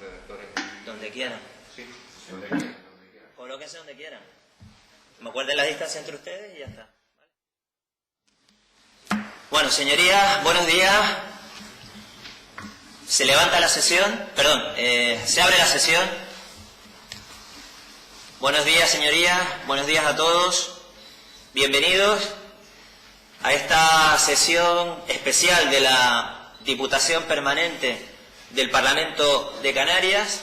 redactores. Donde quieran. Sí, donde quieran. Colóquense donde quieran. Me acuerden la distancia entre ustedes y ya está. Bueno, señorías, buenos días. Se levanta la sesión, perdón, se abre la sesión. Buenos días, señorías, buenos días a todos. Bienvenidos a esta sesión especial de la Diputación Permanente del Parlamento de Canarias.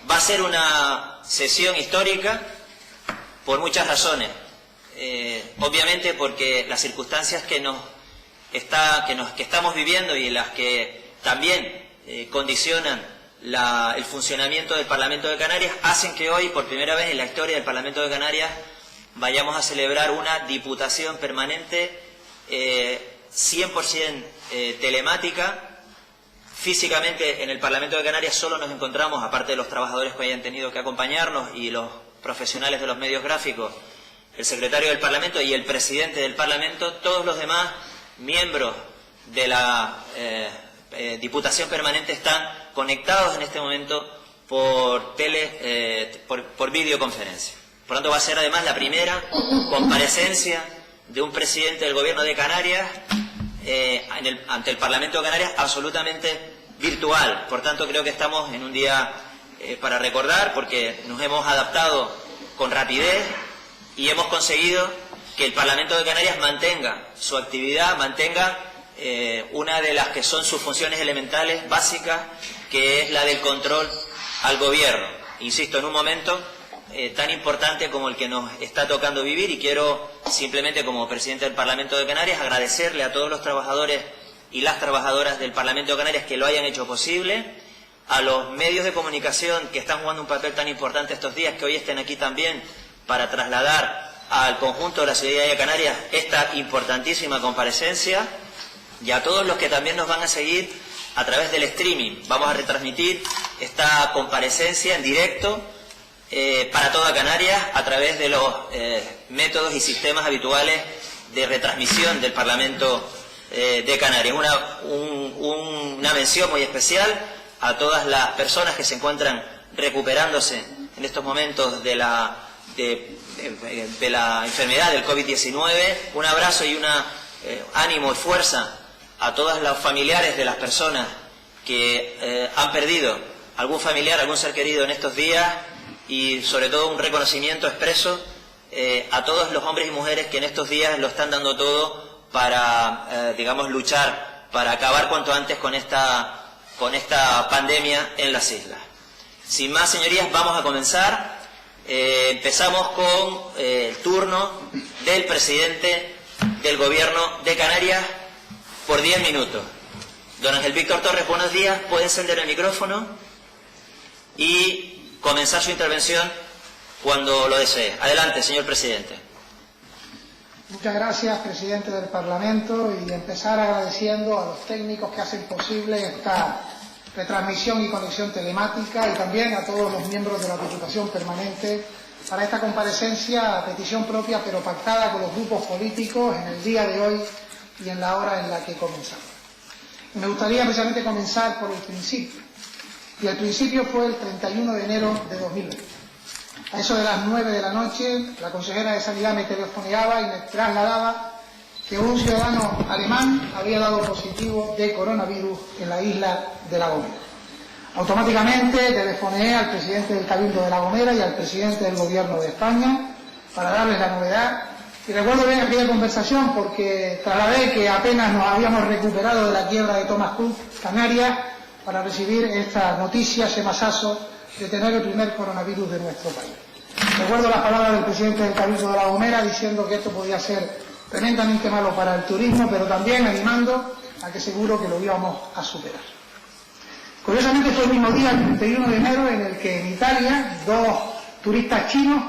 Va a ser una sesión histórica por muchas razones. Obviamente porque las circunstancias que estamos viviendo y las que también condicionan el funcionamiento del Parlamento de Canarias hacen que hoy, por primera vez en la historia del Parlamento de Canarias, vayamos a celebrar una Diputación Permanente 100% telemática. Físicamente en el Parlamento de Canarias solo nos encontramos, aparte de los trabajadores que hayan tenido que acompañarnos y los profesionales de los medios gráficos, el secretario del Parlamento y el presidente del Parlamento. Todos los demás miembros de la Diputación Permanente están conectados en este momento por videoconferencia. Por lo tanto, va a ser además la primera comparecencia de un presidente del Gobierno de Canarias ante el Parlamento de Canarias absolutamente virtual. Por tanto, creo que estamos en un día para recordar, porque nos hemos adaptado con rapidez y hemos conseguido que el Parlamento de Canarias mantenga su actividad, mantenga una de las que son sus funciones elementales, básicas, que es la del control al Gobierno. Insisto, en un momento tan importante como el que nos está tocando vivir, y quiero simplemente, como presidente del Parlamento de Canarias, agradecerle a todos los trabajadores y las trabajadoras del Parlamento de Canarias que lo hayan hecho posible, a los medios de comunicación que están jugando un papel tan importante estos días, que hoy estén aquí también para trasladar al conjunto de la ciudadanía de Canarias esta importantísima comparecencia, y a todos los que también nos van a seguir a través del streaming. Vamos a retransmitir esta comparecencia en directo para toda Canarias a través de los métodos y sistemas habituales de retransmisión del Parlamento de Canarias. Una mención muy especial a todas las personas que se encuentran recuperándose en estos momentos de la enfermedad del COVID-19. Un abrazo y ánimo y fuerza a todos los familiares de las personas que han perdido algún familiar, algún ser querido en estos días, y sobre todo un reconocimiento expreso a todos los hombres y mujeres que en estos días lo están dando todo para, luchar, para acabar cuanto antes con esta pandemia en las islas. Sin más, señorías, vamos a comenzar. Empezamos con el turno del presidente del Gobierno de Canarias por 10 minutos. Don Ángel Víctor Torres, buenos días. Puede encender el micrófono y comenzar su intervención cuando lo desee. Adelante, señor presidente. Muchas gracias, presidente del Parlamento, y empezar agradeciendo a los técnicos que hacen posible esta retransmisión y conexión telemática, y también a todos los miembros de la Diputación Permanente para esta comparecencia a petición propia, pero pactada con los grupos políticos en el día de hoy y en la hora en la que comenzamos. Me gustaría precisamente comenzar por el principio, y el principio fue el 31 de enero de 2020. A eso de las 9 de la noche, la consejera de Sanidad me telefoneaba y me trasladaba que un ciudadano alemán había dado positivo de coronavirus en la isla de La Gomera. Automáticamente telefoneé al presidente del Cabildo de La Gomera y al presidente del Gobierno de España para darles la novedad. Y recuerdo bien aquella conversación porque trasladé que apenas nos habíamos recuperado de la quiebra de Thomas Cook, Canarias, para recibir esta noticia, ese masazo de tener el primer coronavirus de nuestro país. Recuerdo las palabras del presidente del Cabildo de La Gomera diciendo que esto podía ser tremendamente malo para el turismo, pero también animando a que seguro que lo íbamos a superar. Curiosamente fue el mismo día, el 31 de enero, en el que en Italia 2 turistas chinos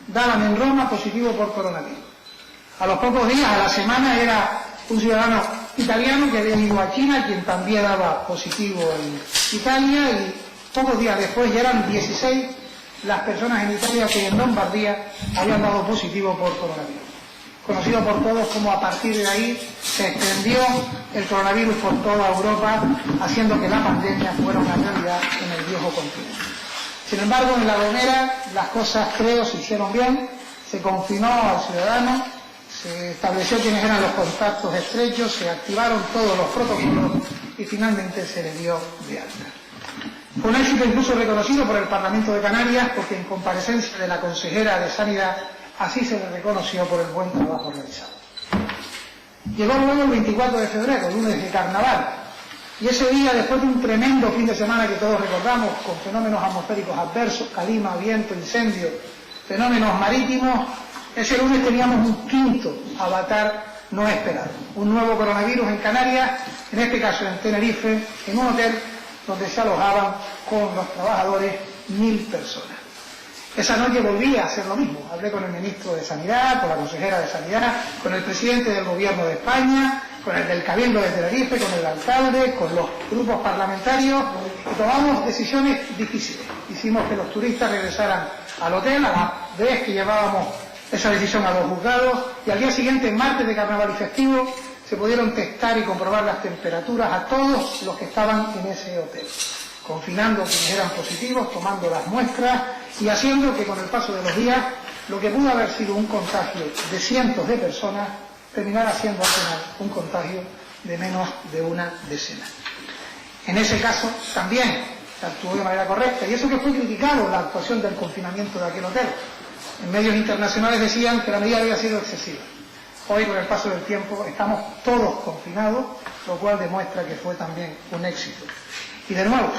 daban en Roma positivo por coronavirus. A los pocos días, a la semana, era un ciudadano italiano que había ido a China, quien también daba positivo en Italia, y pocos días después ya eran 16 las personas en Italia que en Lombardía habían dado positivo por coronavirus. Conocido por todos como a partir de ahí se extendió el coronavirus por toda Europa, haciendo que la pandemia fuera una realidad en el viejo continente. Sin embargo, en La Gomera las cosas, creo, se hicieron bien, se confinó al ciudadano, se estableció quiénes eran los contactos estrechos, se activaron todos los protocolos y finalmente se le dio de alta. Fue un éxito incluso reconocido por el Parlamento de Canarias, porque en comparecencia de la consejera de Sanidad así se le reconoció por el buen trabajo realizado. Llegó luego el 24 de febrero, lunes de carnaval, y ese día, después de un tremendo fin de semana que todos recordamos, con fenómenos atmosféricos adversos, calima, viento, incendio, fenómenos marítimos, ese lunes teníamos un quinto avatar no esperado, un nuevo coronavirus en Canarias, en este caso en Tenerife, en un hotel donde se alojaban con los trabajadores 1000 personas. Esa noche volví a hacer lo mismo. Hablé con el ministro de Sanidad, con la consejera de Sanidad, con el presidente del Gobierno de España, con el del Cabildo de Tenerife, con el alcalde, con los grupos parlamentarios, y tomamos decisiones difíciles. Hicimos que los turistas regresaran al hotel, a la vez que llevábamos esa decisión a los juzgados, y al día siguiente, martes de carnaval y festivo, se pudieron testar y comprobar las temperaturas a todos los que estaban en ese hotel, confinando quienes eran positivos, tomando las muestras y haciendo que con el paso de los días lo que pudo haber sido un contagio de cientos de personas terminara siendo al final un contagio de menos de una decena. En ese caso también se actuó de manera correcta, y eso que fue criticado la actuación del confinamiento de aquel hotel. En medios internacionales decían que la medida había sido excesiva. Hoy, con el paso del tiempo, estamos todos confinados, lo cual demuestra que fue también un éxito. Y de nuevo,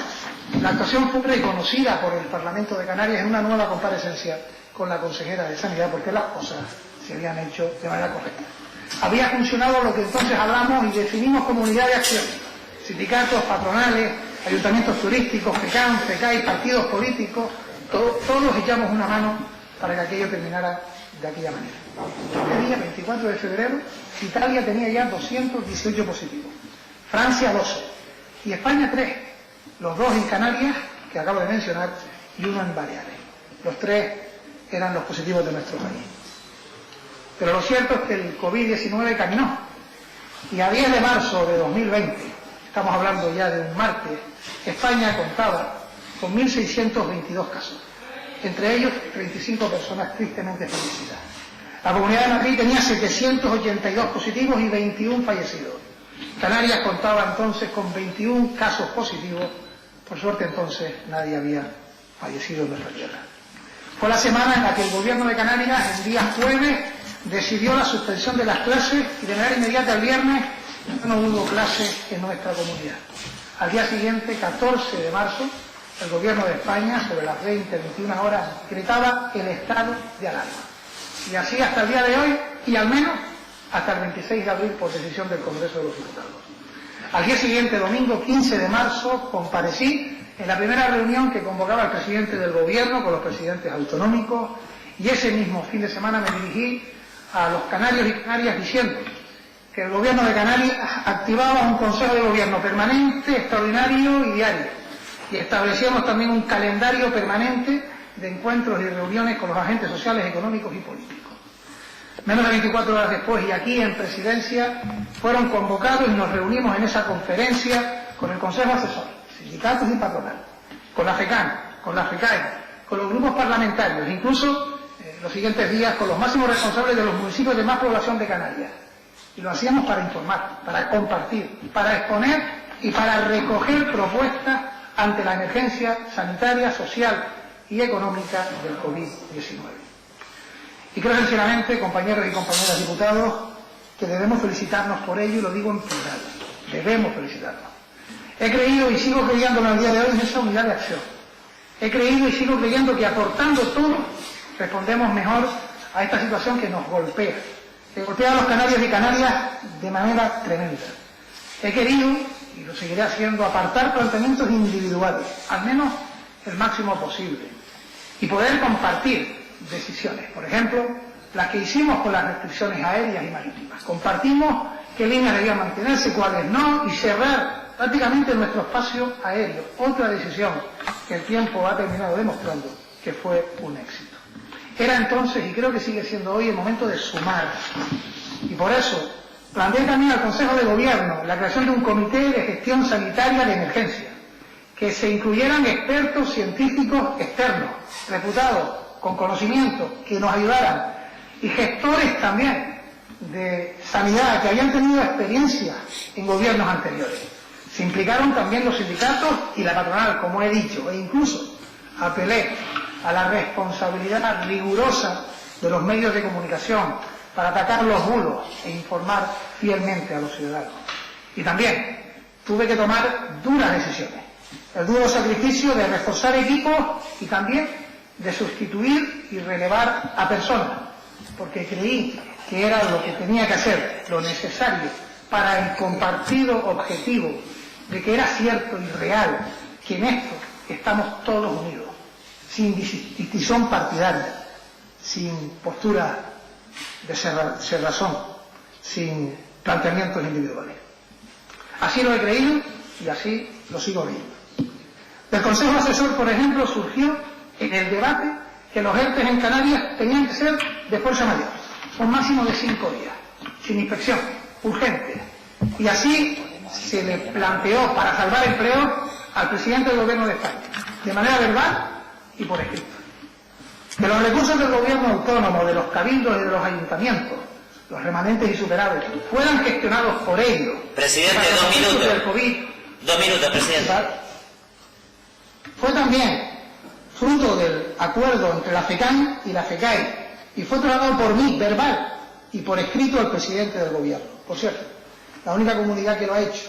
la actuación fue reconocida por el Parlamento de Canarias en una nueva comparecencia con la consejera de Sanidad, porque las cosas se habían hecho de manera correcta. Había funcionado lo que entonces hablamos y definimos como unidad de acción. Sindicatos, patronales, ayuntamientos turísticos, FECAM, FECAI, partidos políticos, todos echamos una mano para que aquello terminara de aquella manera. El día 24 de febrero, Italia tenía ya 218 positivos, Francia 12 y España 3, los 2 en Canarias, que acabo de mencionar, y 1 en Baleares. Los 3 eran los positivos de nuestro país. Pero lo cierto es que el COVID-19 caminó, y a 10 de marzo de 2020, estamos hablando ya de un martes, España contaba con 1.622 casos, entre ellos 35 personas tristemente fallecidas. La Comunidad de Madrid tenía 782 positivos y 21 fallecidos. Canarias contaba entonces con 21 casos positivos. Por suerte entonces nadie había fallecido en nuestra tierra. Fue la semana en la que el Gobierno de Canarias, el día jueves, decidió la suspensión de las clases, y de manera inmediata el viernes no hubo clases en nuestra comunidad. Al día siguiente, 14 de marzo, el Gobierno de España, sobre las 20-21 horas, decretaba el estado de alarma. Y así hasta el día de hoy, y al menos hasta el 26 de abril por decisión del Congreso de los Diputados. Al día siguiente, domingo 15 de marzo, comparecí en la primera reunión que convocaba el presidente del Gobierno con los presidentes autonómicos, y ese mismo fin de semana me dirigí a los canarios y canarias diciendo que el Gobierno de Canarias activaba un Consejo de Gobierno permanente, extraordinario y diario, y establecíamos también un calendario permanente de encuentros y reuniones con los agentes sociales, económicos y políticos. Menos de 24 horas después, y aquí en Presidencia, fueron convocados y nos reunimos en esa conferencia con el Consejo Asesor, sindicatos y patronal, con la FECAN, con la FECAI, con los grupos parlamentarios, incluso los siguientes días con los máximos responsables de los municipios de más población de Canarias. Y lo hacíamos para informar, para compartir, para exponer y para recoger propuestas ante la emergencia sanitaria, social y económica del COVID-19. Y creo sinceramente, compañeros y compañeras diputados, que debemos felicitarnos por ello, y lo digo en plural, debemos felicitarnos. He creído y sigo creyendo en el día de hoy en esa unidad de acción. He creído y sigo creyendo que aportando todo, respondemos mejor a esta situación que nos golpea, que golpea a los canarios y canarias de manera tremenda. He querido, y lo seguiré haciendo, apartar planteamientos individuales, al menos el máximo posible, y poder compartir decisiones, por ejemplo, las que hicimos con las restricciones aéreas y marítimas. Compartimos qué líneas debían mantenerse, cuáles no, y cerrar prácticamente nuestro espacio aéreo. Otra decisión que el tiempo ha terminado demostrando que fue un éxito. Era entonces, y creo que sigue siendo hoy, el momento de sumar. Y por eso Planteé también al Consejo de Gobierno la creación de un comité de gestión sanitaria de emergencia, que se incluyeran expertos científicos externos, reputados, con conocimiento, que nos ayudaran, y gestores también de sanidad que habían tenido experiencia en gobiernos anteriores. Se implicaron también los sindicatos y la patronal, como he dicho, e incluso apelé a la responsabilidad rigurosa de los medios de comunicación para atacar los bulos e informar fielmente a los ciudadanos. Y también tuve que tomar duras decisiones, el duro sacrificio de reforzar equipos y también de sustituir y relevar a personas, porque creí que era lo que tenía que hacer, lo necesario para el compartido objetivo de que era cierto y real que en esto estamos todos unidos, sin distinción partidaria, sin postura de cerrazón, sin planteamientos individuales. Así lo he creído y así lo sigo viendo. Del Consejo Asesor, por ejemplo, surgió en el debate que los ERTE en Canarias tenían que ser de fuerza mayor, un máximo de 5 días, sin inspección, urgente. Y así se le planteó para salvar empleo al presidente del Gobierno de España, de manera verbal y por escrito. Que los recursos del gobierno autónomo, de los cabildos y de los ayuntamientos, los remanentes y superables, fueran gestionados por ellos. Presidente, 2 minutos. Del COVID, 2 minutos, presidente. Fue también fruto del acuerdo entre la FECAN y la FECAI y fue trasladado por mí, verbal y por escrito, al presidente del gobierno. Por cierto, la única comunidad que lo ha hecho,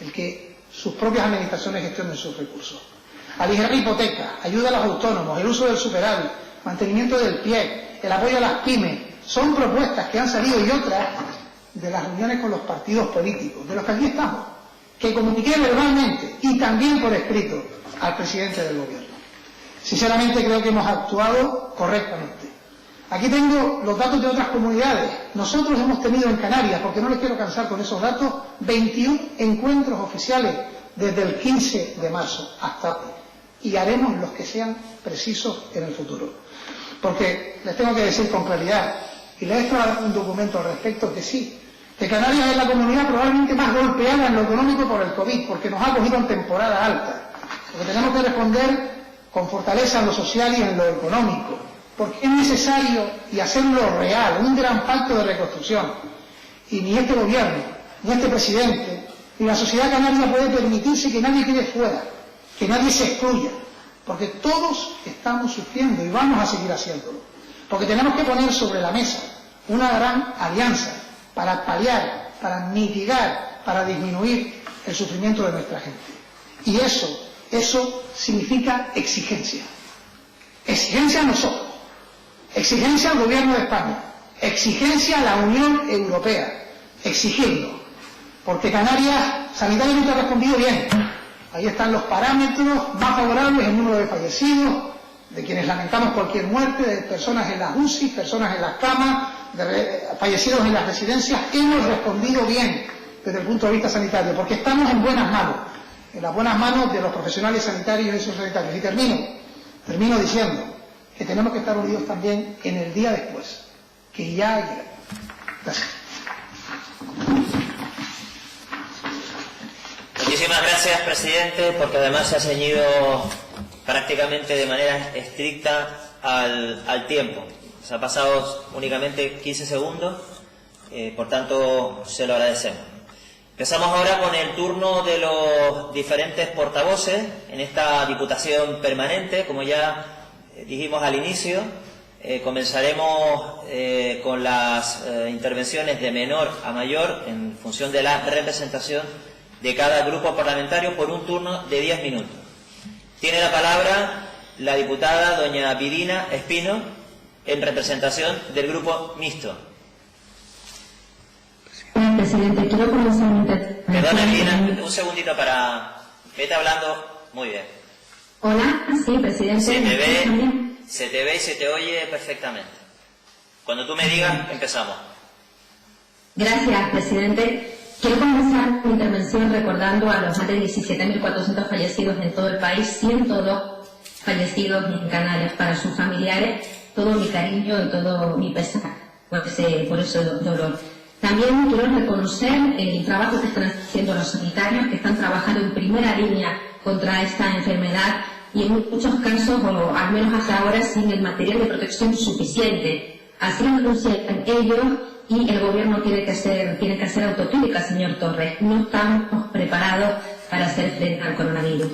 el que sus propias administraciones gestionen sus recursos. Aligerar hipotecas, ayuda a los autónomos, el uso del superávit, mantenimiento del pie, el apoyo a las pymes, son propuestas que han salido, y otras de las reuniones con los partidos políticos, de los que aquí estamos, que comuniqué verbalmente y también por escrito al presidente del gobierno. Sinceramente creo que hemos actuado correctamente. Aquí tengo los datos de otras comunidades. Nosotros hemos tenido en Canarias, porque no les quiero cansar con esos datos, 21 encuentros oficiales desde el 15 de marzo hasta hoy. Y haremos los que sean precisos en el futuro. Porque les tengo que decir con claridad, y les he hecho un documento al respecto, que sí, que Canarias es la comunidad probablemente más golpeada en lo económico por el COVID, porque nos ha cogido en temporada alta. Porque tenemos que responder con fortaleza en lo social y en lo económico, porque es necesario y hacerlo real, un gran pacto de reconstrucción. Y ni este gobierno, ni este presidente, ni la sociedad canaria puede permitirse que nadie quede fuera, que nadie se excluya, porque todos estamos sufriendo y vamos a seguir haciéndolo. Porque tenemos que poner sobre la mesa una gran alianza para paliar, para mitigar, para disminuir el sufrimiento de nuestra gente. Y eso significa exigencia. Exigencia a nosotros, exigencia al Gobierno de España, exigencia a la Unión Europea, exigirlo. Porque Canarias sanitariamente ha respondido bien. Ahí están los parámetros más favorables, el número de fallecidos, de quienes lamentamos cualquier muerte, de personas en las UCI, personas en las camas, de fallecidos en las residencias. Hemos respondido bien desde el punto de vista sanitario, porque estamos en buenas manos, en las buenas manos de los profesionales sanitarios y sociosanitarios. Y termino diciendo que tenemos que estar unidos también en el día después, que ya llega. Gracias. Muchísimas gracias, presidente, porque además se ha ceñido prácticamente de manera estricta al tiempo. Se ha pasado únicamente 15 segundos, por tanto se lo agradecemos. Empezamos ahora con el turno de los diferentes portavoces en esta Diputación Permanente. Como ya dijimos al inicio, comenzaremos con las intervenciones de menor a mayor en función de la representación de cada grupo parlamentario por un turno de 10 minutos. Tiene la palabra la diputada doña Virina Espino en representación del Grupo Mixto. Presidente, quiero comenzar mi intervención. Perdona, Virina, un segundito para... Vete hablando. Muy bien. Hola, sí, presidente. Se te ve y se te oye perfectamente. Cuando tú me digas, empezamos. Gracias, presidente. Quiero comenzar mi intervención recordando a los más de 17.400 fallecidos en todo el país, 102 fallecidos en Canarias. Para sus familiares, todo mi cariño y todo mi pesar por ese dolor. También quiero reconocer el trabajo que están haciendo los sanitarios, que están trabajando en primera línea contra esta enfermedad y en muchos casos, o al menos hasta ahora, sin el material de protección suficiente. Así lo anuncian ellos y el Gobierno tiene que hacer autocrítica, señor Torres. No estamos preparados para hacer frente al coronavirus.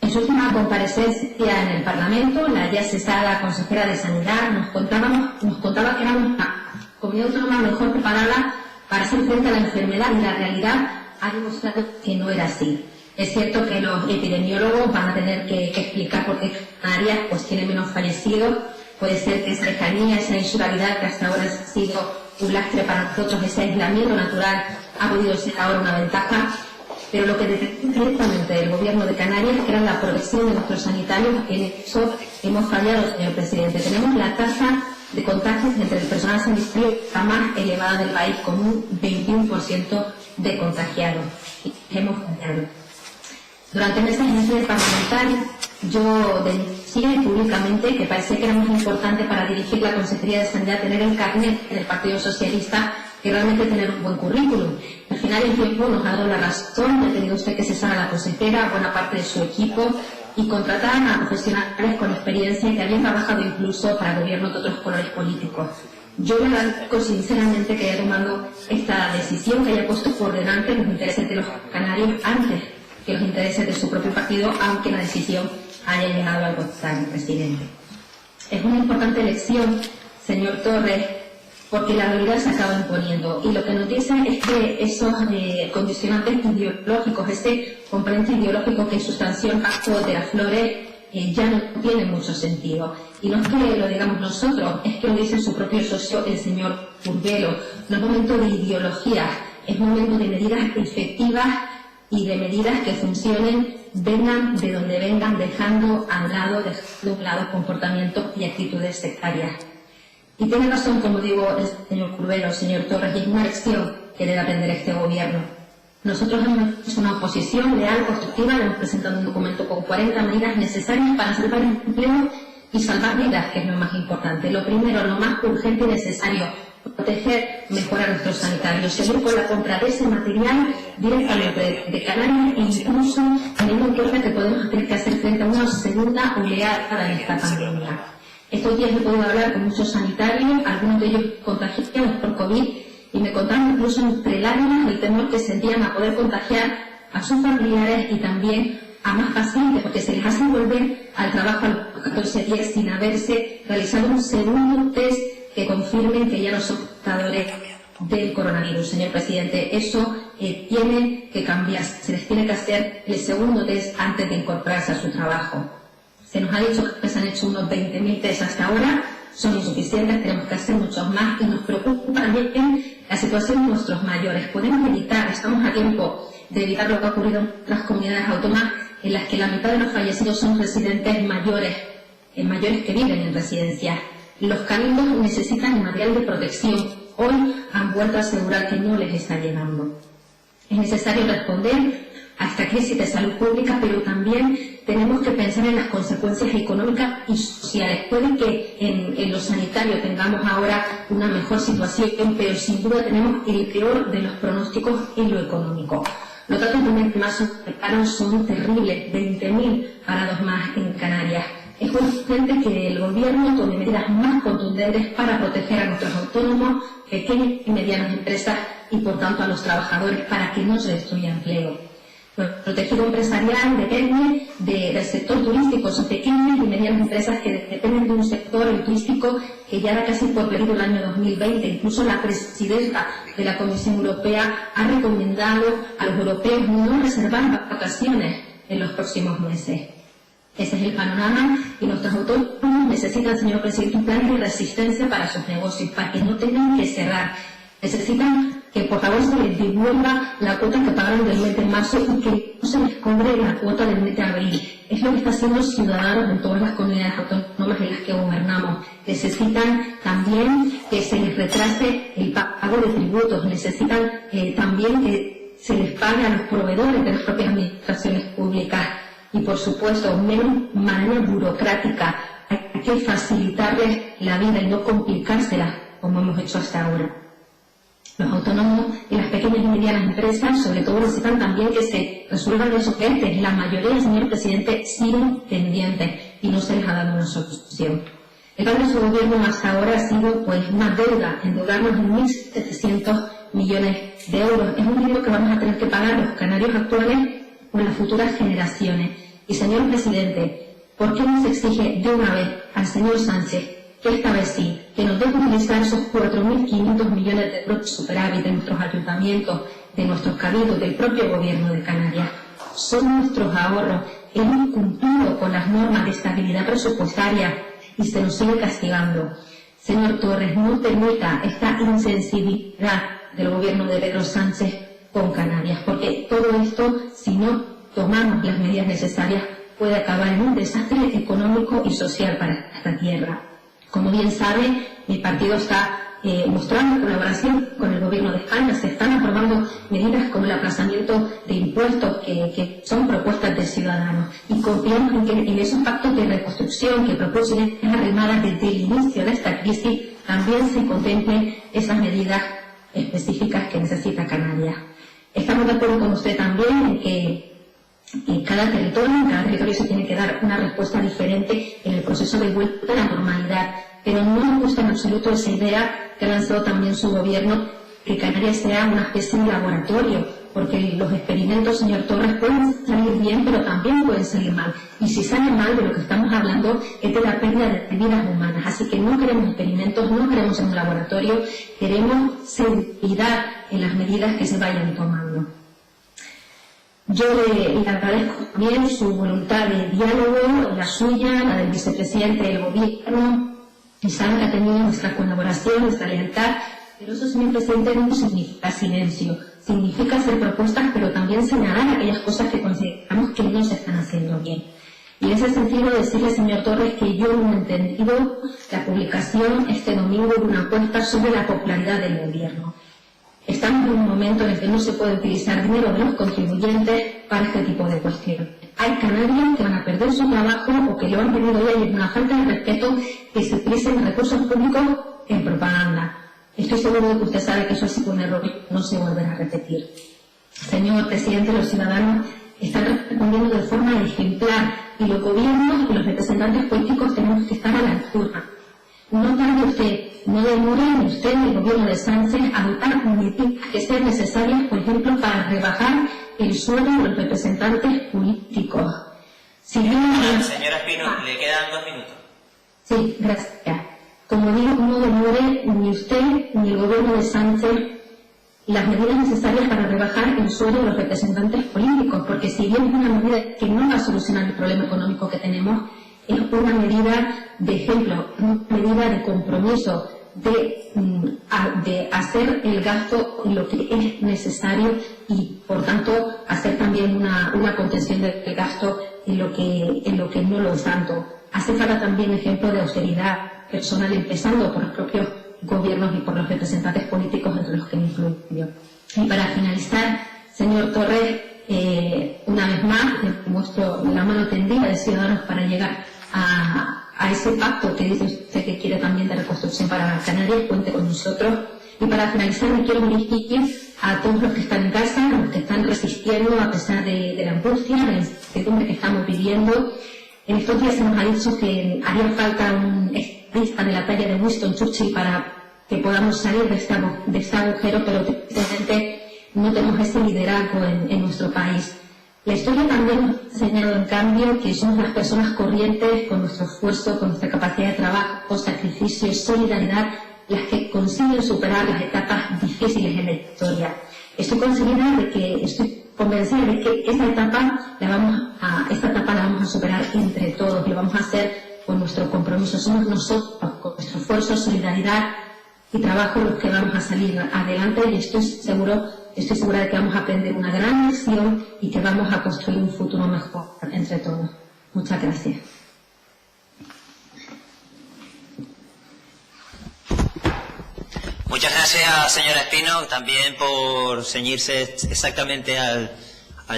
En su última comparecencia en el Parlamento, la ya cesada consejera de Sanidad nos contaba que éramos la comunidad autónoma mejor preparada para hacer frente a la enfermedad y la realidad ha demostrado que no era así. Es cierto que los epidemiólogos van a tener que explicar por qué Canarias pues tiene menos fallecidos. Puede ser que esa lejanía, esa insularidad que hasta ahora ha sido un lastre para nosotros, ese aislamiento natural, ha podido ser ahora una ventaja. Pero lo que detectó directamente el Gobierno de Canarias era la protección de nuestros sanitarios. En eso hemos fallado, señor presidente. Tenemos la tasa de contagios entre el personal sanitario la más elevada del país, con un 21% de contagiados. Hemos fallado. Durante meses en sede parlamentaria yo denuncié públicamente que parecía que era más importante para dirigir la Consejería de Sanidad tener el carnet del Partido Socialista que realmente tener un buen currículum. Al final el tiempo nos ha dado la razón, ha tenido usted que cesar a la consejera, buena parte de su equipo y contratar a profesionales con experiencia que habían trabajado incluso para gobiernos de otros colores políticos. Yo le agradezco sinceramente que haya tomado esta decisión, que haya puesto por delante los intereses de los canarios antes que los intereses de su propio partido, aunque la decisión haya llegado al votar, presidente. Es una importante elección, señor Torres, porque la realidad se acaba imponiendo. Y lo que nos dice es que esos condicionantes ideológicos, ese componente ideológico que sustanció el Pacto de las Flores, ya no tiene mucho sentido. Y no es que lo digamos nosotros, es que lo dice su propio socio, el señor Curvelo. No es momento de ideología, es momento de medidas efectivas y de medidas que funcionen, vengan de donde vengan, dejando a un lado comportamientos y actitudes sectarias. Y tiene razón, como digo, el señor Curvelo, señor Torres, y es una lección que debe aprender este gobierno. Nosotros hemos hecho una oposición leal, constructiva, le hemos presentado un documento con 40 medidas necesarias para salvar el empleo y salvar vidas, que es lo más importante. Lo primero, lo más urgente y necesario, proteger, mejorar a nuestros sanitarios, seguir con la compra de ese material directamente de Canarias e incluso teniendo en cuenta que podemos tener que hacer frente a una segunda oleada de esta pandemia. Estos días he podido hablar con muchos sanitarios, algunos de ellos contagiados por COVID, y me contaron incluso entre lágrimas el temor que sentían a poder contagiar a sus familiares y también a más pacientes, porque se les hace volver al trabajo a los 14 días sin haberse realizado un segundo test que confirmen que ya no son portadores del coronavirus. Señor presidente, eso tiene que cambiar. Se les tiene que hacer el segundo test antes de incorporarse a su trabajo. Se nos ha dicho que se han hecho unos 20.000 test hasta ahora, son insuficientes, tenemos que hacer muchos más y nos preocupa también la situación de nuestros mayores. Podemos evitar, estamos a tiempo de evitar lo que ha ocurrido en otras comunidades autónomas en las que la mitad de los fallecidos son residentes mayores que viven en residencias. Los cabildos necesitan material de protección. Hoy han vuelto a asegurar que no les está llegando. Es necesario responder a esta crisis de salud pública, pero también tenemos que pensar en las consecuencias económicas y sociales. Puede que en lo sanitario tengamos ahora una mejor situación, pero sin duda tenemos el peor de los pronósticos en lo económico. Los datos de mes más son terribles, 20.000 parados más en Canarias. Es urgente que el Gobierno tome medidas más contundentes para proteger a nuestros autónomos, pequeñas y medianas empresas y, por tanto, a los trabajadores para que no se destruya empleo. El tejido empresarial depende del sector turístico, son pequeñas y medianas empresas que dependen de un sector, el turístico, que ya era casi por perdido el año 2020. Incluso la presidenta de la Comisión Europea ha recomendado a los europeos no reservar vacaciones en los próximos meses. Ese es el panorama y nuestros autónomos necesitan, señor presidente, un plan de resistencia para sus negocios, para que no tengan que cerrar. Necesitan que por favor se les devuelva la cuota que pagaron del mes de marzo y que no se les cobre la cuota del mes de abril. Es lo que están haciendo los ciudadanos en todas las comunidades autónomas en las que gobernamos. Necesitan también que se les retrase el pago de tributos. Necesitan también que se les pague a los proveedores de las propias administraciones públicas. Y por supuesto, menos manera burocrática. Hay que facilitarles la vida y no complicársela como hemos hecho hasta ahora. Los autónomos y las pequeñas y medianas empresas, sobre todo, necesitan también que se resuelvan esos frentes. La mayoría, señor presidente, siguen pendientes y no se les ha dado una solución. El plan de su gobierno hasta ahora ha sido pues una deuda, endeudarnos en 1.700 millones de euros. Es un dinero que vamos a tener que pagar los canarios actuales o las futuras generaciones. Y, señor presidente, ¿por qué no se exige de una vez al señor Sánchez que esta vez sí, que nos deje utilizar esos 4.500 millones de euros de superávit de nuestros ayuntamientos, de nuestros cabildos, del propio gobierno de Canarias? Son nuestros ahorros. Hemos cumplido con las normas de estabilidad presupuestaria y se nos sigue castigando. Señor Torres, no permita esta insensibilidad del gobierno de Pedro Sánchez con Canarias, porque todo esto, si no tomamos las medidas necesarias, puede acabar en un desastre económico y social para esta tierra. Como bien sabe, mi partido está mostrando colaboración con el Gobierno de España. Se están aprobando medidas como el aplazamiento de impuestos que son propuestas de Ciudadanos. Y confiamos en que en esos pactos de reconstrucción que proponen arrimadas desde el inicio de esta crisis también se contemplen esas medidas específicas que necesita Canarias. Estamos de acuerdo con usted también en que en cada territorio se tiene que dar una respuesta diferente en el proceso de vuelta a la normalidad, pero no nos gusta en absoluto esa idea que ha lanzado también su gobierno, que Canarias sea una especie de laboratorio, porque los experimentos, señor Torres, pueden salir bien, pero también pueden salir mal. Y si sale mal, de lo que estamos hablando es de la pérdida de vidas humanas. Así que no queremos experimentos, no queremos ser un laboratorio, queremos seguridad en las medidas que se vayan tomando. Yo le agradezco también su voluntad de diálogo, la suya, la del vicepresidente del gobierno, y sabe que ha tenido nuestra colaboración, nuestra lealtad, pero eso, señor presidente, no significa silencio, significa hacer propuestas, pero también señalar aquellas cosas que consideramos que no se están haciendo bien. Y en ese sentido decirle, señor Torres, que yo no he entendido la publicación este domingo de una encuesta sobre la popularidad del gobierno. Estamos en un momento en el que no se puede utilizar dinero de los contribuyentes para este tipo de cuestiones. Hay canarios que van a perder su trabajo o que lo han perdido ya, y es una falta de respeto que se utilicen recursos públicos en propaganda. Estoy seguro de que usted sabe que eso ha sido un error y no se volverá a repetir. Señor presidente, los ciudadanos están respondiendo de forma ejemplar y los gobiernos y los representantes políticos tenemos que estar a la altura. No tarde usted, no demore ni usted ni el gobierno de Sánchez a adoptar medidas que sean necesarias, por ejemplo, para rebajar el sueldo de los representantes políticos. Señora Espino, le quedan 2 minutos. Sí, gracias. Como digo, no demore ni usted ni el gobierno de Sánchez las medidas necesarias para rebajar el sueldo de los representantes políticos, porque si bien es una medida que no va a solucionar el problema económico que tenemos, es una medida de ejemplo, una medida de compromiso, de hacer el gasto en lo que es necesario y, por tanto, hacer también una contención del gasto en lo que no lo es tanto. Hace falta también ejemplo de austeridad personal, empezando por los propios gobiernos y por los representantes políticos, entre los que me incluyo. Y para finalizar, señor Torres, una vez más, le muestro la mano tendida de Ciudadanos para llegar a ese pacto que dice usted que quiere también de reconstrucción para Canarias. Cuente con nosotros. Y para finalizar, me quiero dirigir a todos los que están en casa, a los que están resistiendo a pesar de la angustia, de la incertidumbre que estamos viviendo. En estos días se nos ha dicho que haría falta un estadista de la talla de Winston Churchill para que podamos salir de este agujero, pero precisamente no tenemos ese liderazgo en nuestro país. La historia también nos ha enseñado, en cambio, que somos las personas corrientes, con nuestro esfuerzo, con nuestra capacidad de trabajo, sacrificio y solidaridad, las que consiguen superar las etapas difíciles en la historia. Estoy convencida de que esta etapa la vamos a superar entre todos, lo vamos a hacer con nuestro compromiso. Somos nosotros, con nuestro esfuerzo, solidaridad y trabajo, los que vamos a salir adelante, y estoy segura de que vamos a aprender una gran lección y que vamos a construir un futuro mejor entre todos. Muchas gracias. Muchas gracias, señora Espino, también por ceñirse exactamente al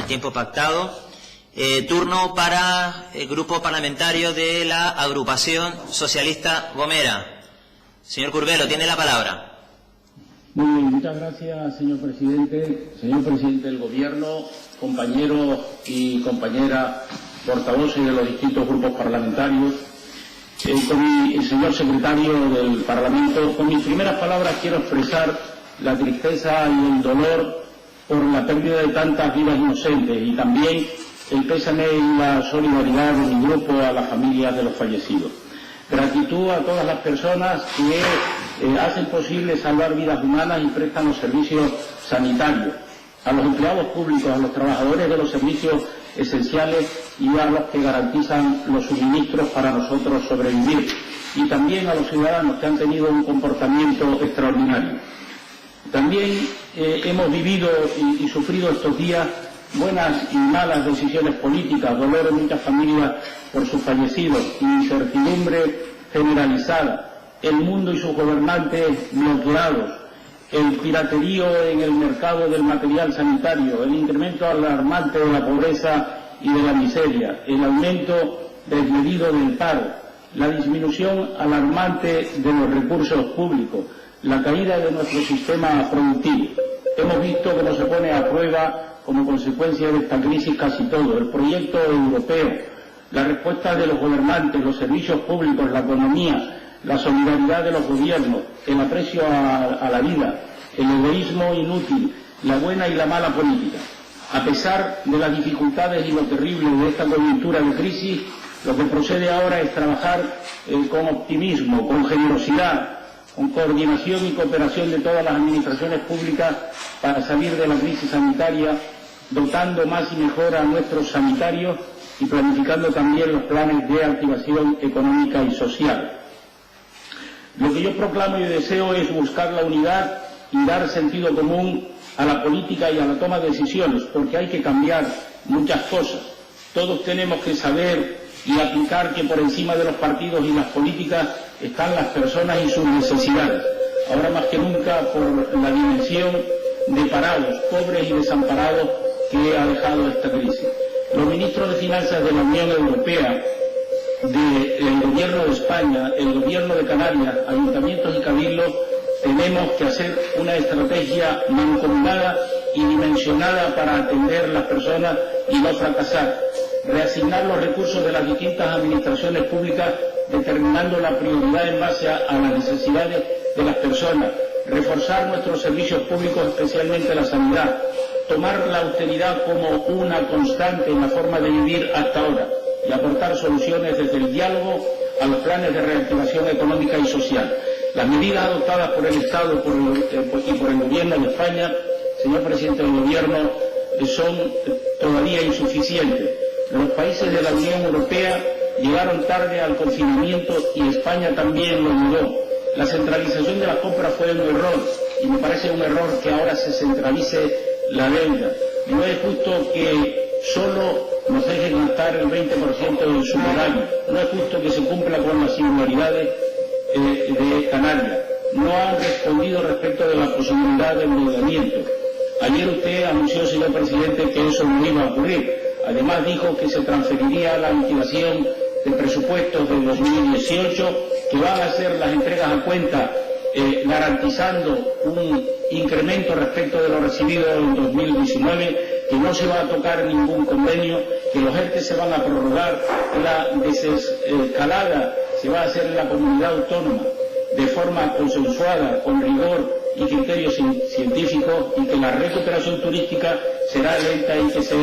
tiempo pactado. Turno para el grupo parlamentario de la Agrupación Socialista Gomera. Señor Curbelo, tiene la palabra. Muy bien, muchas gracias, señor presidente del Gobierno, compañeros y compañeras portavoces de los distintos grupos parlamentarios, con el señor secretario del Parlamento. Con mis primeras palabras quiero expresar la tristeza y el dolor por la pérdida de tantas vidas inocentes y también el pésame y la solidaridad de mi grupo a las familias de los fallecidos. Gratitud a todas las personas que hacen posible salvar vidas humanas y prestan los servicios sanitarios, a los empleados públicos, a los trabajadores de los servicios esenciales y a los que garantizan los suministros para nosotros sobrevivir, y también a los ciudadanos que han tenido un comportamiento extraordinario. También hemos vivido y sufrido estos días buenas y malas decisiones políticas, dolor en muchas familias por sus fallecidos, incertidumbre generalizada, el mundo y sus gobernantes bloqueados, el piraterío en el mercado del material sanitario, el incremento alarmante de la pobreza y de la miseria, el aumento desmedido del paro, la disminución alarmante de los recursos públicos, la caída de nuestro sistema productivo. Hemos visto cómo se pone a prueba, como consecuencia de esta crisis, casi todo: el proyecto europeo, la respuesta de los gobernantes, los servicios públicos, la economía, la solidaridad de los gobiernos, el aprecio a la vida, el egoísmo inútil, la buena y la mala política. A pesar de las dificultades y lo terrible de esta coyuntura de crisis, lo que procede ahora es trabajar con optimismo, con generosidad, con coordinación y cooperación de todas las administraciones públicas para salir de la crisis sanitaria, dotando más y mejor a nuestros sanitarios y planificando también los planes de activación económica y social. Lo que yo proclamo y deseo es buscar la unidad y dar sentido común a la política y a la toma de decisiones, porque hay que cambiar muchas cosas. Todos tenemos que saber y aplicar que por encima de los partidos y las políticas están las personas y sus necesidades, ahora más que nunca por la dimensión de parados, pobres y desamparados que ha dejado esta crisis. Los ministros de Finanzas de la Unión Europea, del Gobierno de España, el Gobierno de Canarias, ayuntamientos y cabildos, tenemos que hacer una estrategia mancomunada y dimensionada para atender a las personas y no fracasar. Reasignar los recursos de las distintas administraciones públicas determinando la prioridad en base a las necesidades de las personas, reforzar nuestros servicios públicos, especialmente la sanidad, tomar la austeridad como una constante en la forma de vivir hasta ahora y aportar soluciones desde el diálogo a los planes de reactivación económica y social. Las medidas adoptadas por el Estado y por el Gobierno de España, señor presidente del Gobierno, son todavía insuficientes. Los países de la Unión Europea llegaron tarde al confinamiento y España también lo mudó. La centralización de las compras fue un error y me parece un error que ahora se centralice la deuda. No es justo que solo nos dejen gastar el 20% del superávit. No es justo que se cumpla con las singularidades de Canarias. No han respondido respecto de la posibilidad de endeudamiento. Ayer usted anunció, señor presidente, que eso no iba a ocurrir. Además dijo que se transferiría la liquidación de presupuestos del 2018, que van a ser las entregas a cuenta, garantizando un incremento respecto de lo recibido en 2019, que no se va a tocar ningún convenio, que los ERTE se van a prorrogar, la desescalada se va a hacer en la comunidad autónoma de forma consensuada, con rigor y criterios científicos, y que la recuperación turística será lenta y que se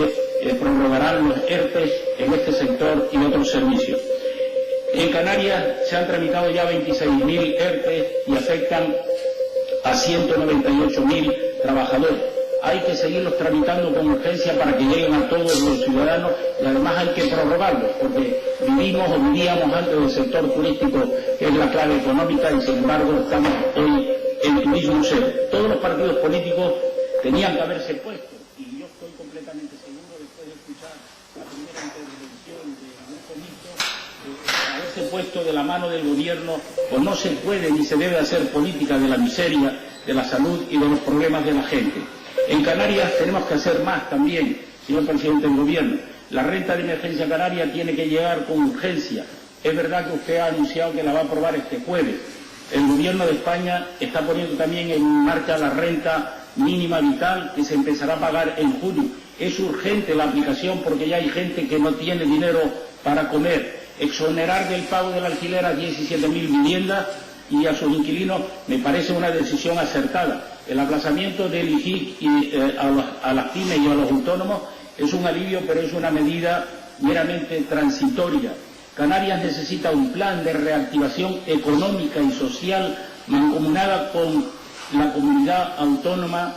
prorrogarán los ERTE en este sector y otros servicios. En Canarias se han tramitado ya 26.000 ERTE y afectan a 198.000 trabajadores. Hay que seguirlos tramitando con urgencia para que lleguen a todos los ciudadanos, y además hay que prorrogarlos, porque vivimos o vivíamos antes del sector turístico, que es la clave económica, y sin embargo estamos hoy en turismo cero. Todos los partidos políticos tenían que haberse puesto, y yo estoy completamente seguro, después de escuchar la primera intervención de Augusto Mixto, haberse puesto de la mano del gobierno, pues no se puede ni se debe hacer política de la miseria, de la salud y de los problemas de la gente. En Canarias tenemos que hacer más también, señor presidente del Gobierno. La renta de emergencia canaria tiene que llegar con urgencia. Es verdad que usted ha anunciado que la va a aprobar este jueves, El Gobierno de España está poniendo también en marcha la renta mínima vital, que se empezará a pagar en julio. Es urgente la aplicación porque ya hay gente que no tiene dinero para comer. Exonerar del pago del alquiler a 17.000 viviendas y a sus inquilinos me parece una decisión acertada. El aplazamiento del IGIC a las pymes y a los autónomos es un alivio, pero es una medida meramente transitoria. Canarias necesita un plan de reactivación económica y social mancomunada con la comunidad autónoma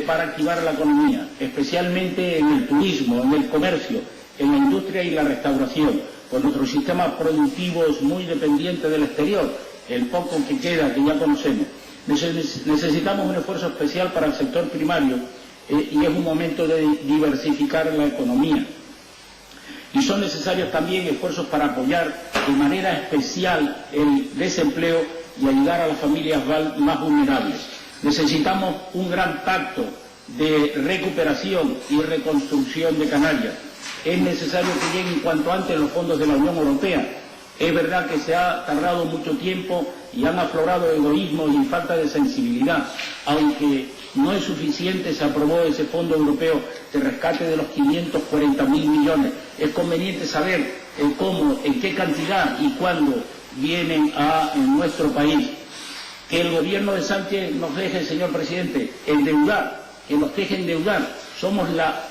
para activar la economía, especialmente en el turismo, en el comercio, en la industria y la restauración. Con nuestro sistema productivo es muy dependiente del exterior, el poco que queda, que ya conocemos. Necesitamos un esfuerzo especial para el sector primario y es un momento de diversificar la economía. Y son necesarios también esfuerzos para apoyar de manera especial el desempleo y ayudar a las familias más vulnerables. Necesitamos un gran pacto de recuperación y reconstrucción de Canarias. Es necesario que lleguen cuanto antes los fondos de la Unión Europea. Es verdad que se ha tardado mucho tiempo y han aflorado egoísmos y falta de sensibilidad. Aunque no es suficiente, se aprobó ese fondo europeo de rescate de los 540.000 millones. Es conveniente saber cómo, en qué cantidad y cuándo vienen a nuestro país. Que el gobierno de Sánchez nos deje, señor presidente, endeudar, que nos deje endeudar. Somos la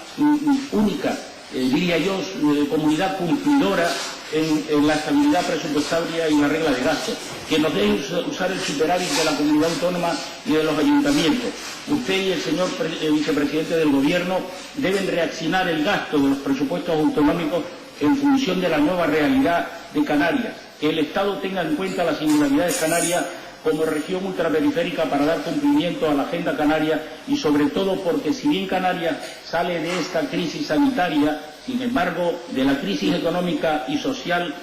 única, diría yo, comunidad cumplidora en la estabilidad presupuestaria y la regla de gasto. Que nos deje usar el superávit de la comunidad autónoma y de los ayuntamientos. Usted y el señor vicepresidente del gobierno deben reaccionar el gasto de los presupuestos autonómicos en función de la nueva realidad de Canarias. Que el Estado tenga en cuenta las singularidades canarias como región ultraperiférica para dar cumplimiento a la agenda canaria y sobre todo porque si bien Canarias sale de esta crisis sanitaria, sin embargo de la crisis económica y social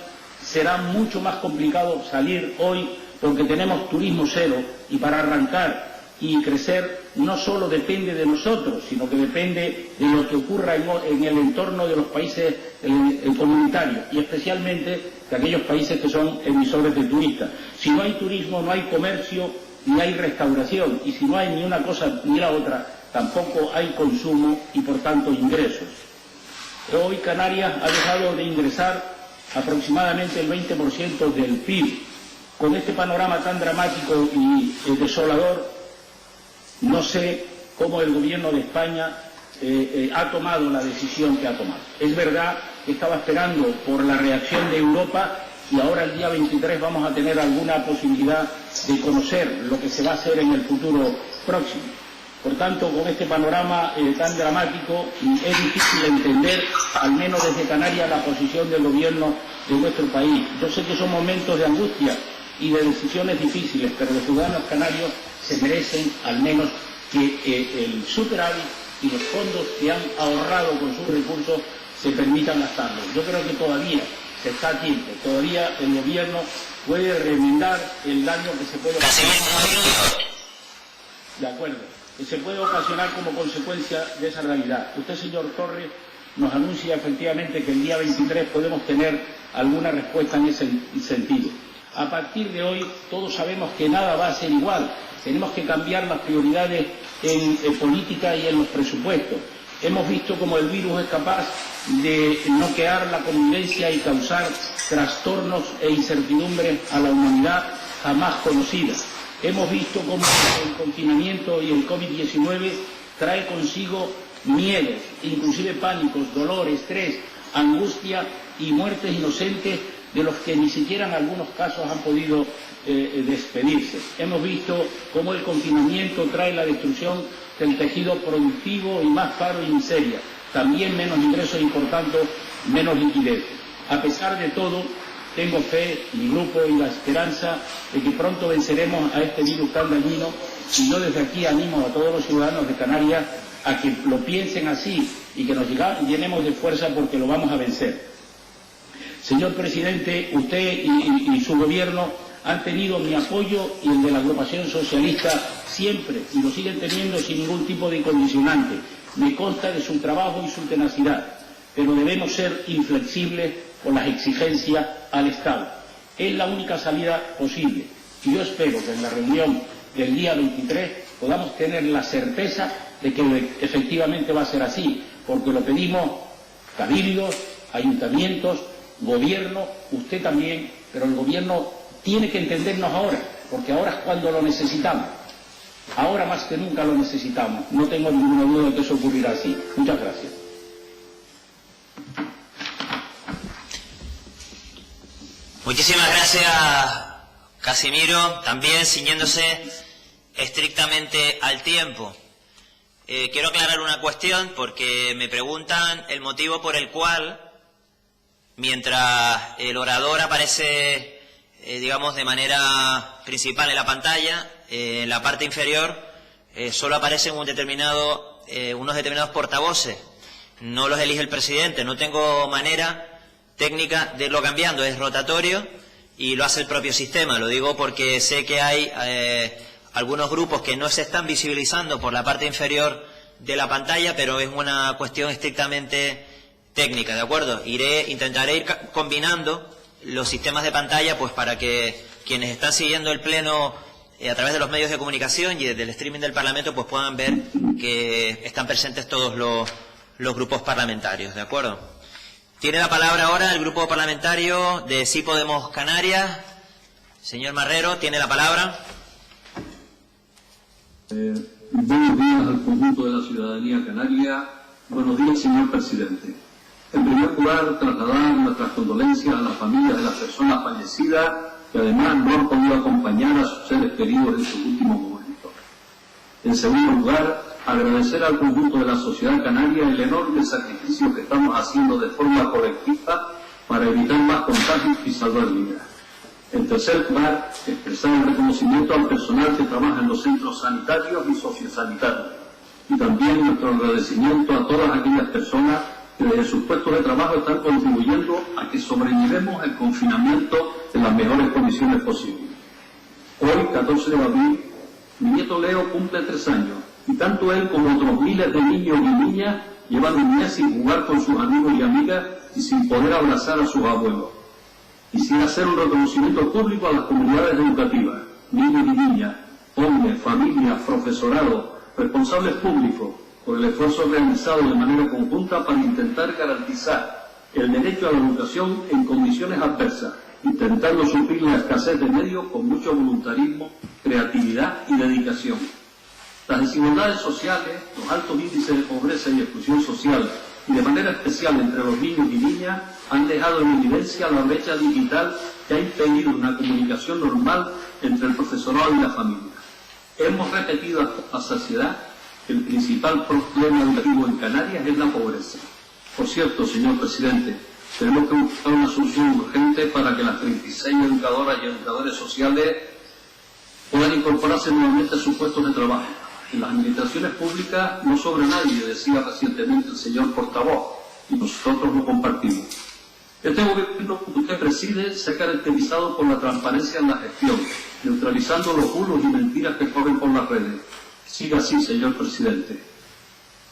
será mucho más complicado salir hoy porque tenemos turismo cero y para arrancar y crecer no solo depende de nosotros, sino que depende de lo que ocurra en el entorno de los países comunitarios y especialmente de aquellos países que son emisores de turistas. Si no hay turismo, no hay comercio, ni hay restauración, y si no hay ni una cosa ni la otra, tampoco hay consumo y por tanto ingresos. Hoy Canarias ha dejado de ingresar aproximadamente el 20% del PIB. Con este panorama tan dramático y desolador, no sé cómo el gobierno de España ha tomado la decisión que ha tomado. Es verdad que estaba esperando por la reacción de Europa y ahora el día 23 vamos a tener alguna posibilidad de conocer lo que se va a hacer en el futuro próximo. Por tanto, con este panorama tan dramático, es difícil entender, al menos desde Canarias, la posición del gobierno de nuestro país. Yo sé que son momentos de angustia y de decisiones difíciles, pero los ciudadanos canarios se merecen al menos que el superávit y los fondos que han ahorrado con sus recursos se permitan gastarlos. Yo creo que todavía se está a tiempo, todavía el gobierno puede remendar el daño que se puede ocasionar. De acuerdo, que se puede ocasionar como consecuencia de esa realidad. Usted, señor Torres, nos anuncia efectivamente que el día 23 podemos tener alguna respuesta en ese sentido. A partir de hoy todos sabemos que nada va a ser igual. Tenemos que cambiar las prioridades en política y en los presupuestos. Hemos visto cómo el virus es capaz de noquear la convivencia y causar trastornos e incertidumbres a la humanidad jamás conocidas. Hemos visto cómo el confinamiento y el COVID-19 trae consigo miedos, inclusive pánicos, dolor, estrés, angustia y muertes inocentes de los que ni siquiera en algunos casos han podido despedirse. Hemos visto cómo el confinamiento trae la destrucción del tejido productivo y más paro y miseria, también menos ingresos y por tanto menos liquidez. A pesar de todo, tengo fe, mi grupo y la esperanza de que pronto venceremos a este virus tan dañino y yo desde aquí animo a todos los ciudadanos de Canarias a que lo piensen así y que nos llenemos de fuerza porque lo vamos a vencer. Señor presidente, usted y su gobierno han tenido mi apoyo y el de la agrupación socialista siempre y lo siguen teniendo sin ningún tipo de condicionante. Me consta de su trabajo y su tenacidad, pero debemos ser inflexibles con las exigencias al Estado. Es la única salida posible. Y yo espero que en la reunión del día 23 podamos tener la certeza de que efectivamente va a ser así, porque lo pedimos cabildos, ayuntamientos, gobierno, usted también, pero el gobierno tiene que entendernos ahora, porque ahora es cuando lo necesitamos. Ahora más que nunca lo necesitamos. No tengo ninguna duda de que eso ocurrirá así. Muchas gracias. Muchísimas gracias, Casimiro, también ciñéndose estrictamente al tiempo. Quiero aclarar una cuestión porque me preguntan el motivo por el cual, mientras el orador aparece, digamos, de manera principal en la pantalla, en la parte inferior solo aparecen unos determinados portavoces. No los elige el presidente, no tengo manera técnica de irlo cambiando, es rotatorio y lo hace el propio sistema. Lo digo porque sé que hay algunos grupos que no se están visibilizando por la parte inferior de la pantalla, pero es una cuestión estrictamente técnica, ¿de acuerdo? Intentaré ir combinando los sistemas de pantalla pues para que quienes están siguiendo el pleno a través de los medios de comunicación y desde el streaming del Parlamento pues puedan ver que están presentes todos los grupos parlamentarios, ¿de acuerdo? Tiene la palabra ahora el grupo parlamentario de Sí Podemos Canarias. Señor Marrero, tiene la palabra. Buenos días al conjunto de la ciudadanía canaria. Buenos días, señor presidente. En primer lugar, trasladar nuestras condolencias a las familias de las personas fallecidas que además no han podido acompañar a sus seres queridos en sus últimos momentos. En segundo lugar, agradecer al conjunto de la sociedad canaria el enorme sacrificio que estamos haciendo de forma colectiva para evitar más contagios y salvar vidas. En tercer lugar, expresar el reconocimiento al personal que trabaja en los centros sanitarios y sociosanitarios, y también nuestro agradecimiento a todas aquellas personas que desde sus puestos de trabajo están contribuyendo a que sobrellevemos el confinamiento en las mejores condiciones posibles. Hoy, 14 de abril, mi nieto Leo cumple 3 años, y tanto él como otros miles de niños y niñas llevan un mes sin jugar con sus amigos y amigas y sin poder abrazar a sus abuelos. Quisiera hacer un reconocimiento público a las comunidades educativas, niños y niñas, hombres, familias, profesorado, responsables públicos, por el esfuerzo realizado de manera conjunta para intentar garantizar el derecho a la educación en condiciones adversas, intentando suplir la escasez de medios con mucho voluntarismo, creatividad y dedicación. Las desigualdades sociales, los altos índices de pobreza y exclusión social, y de manera especial entre los niños y niñas, han dejado en evidencia la brecha digital que ha impedido una comunicación normal entre el profesorado y la familia. Hemos repetido a saciedad que el principal problema educativo en Canarias es la pobreza. Por cierto, señor presidente, tenemos que buscar una solución urgente para que las 36 educadoras y educadores sociales puedan incorporarse nuevamente a sus puestos de trabajo. En las administraciones públicas no sobra nadie, decía recientemente el señor portavoz, y nosotros lo compartimos. Este gobierno que usted preside se ha caracterizado por la transparencia en la gestión, neutralizando los bulos y mentiras que corren por las redes. Siga así, señor presidente.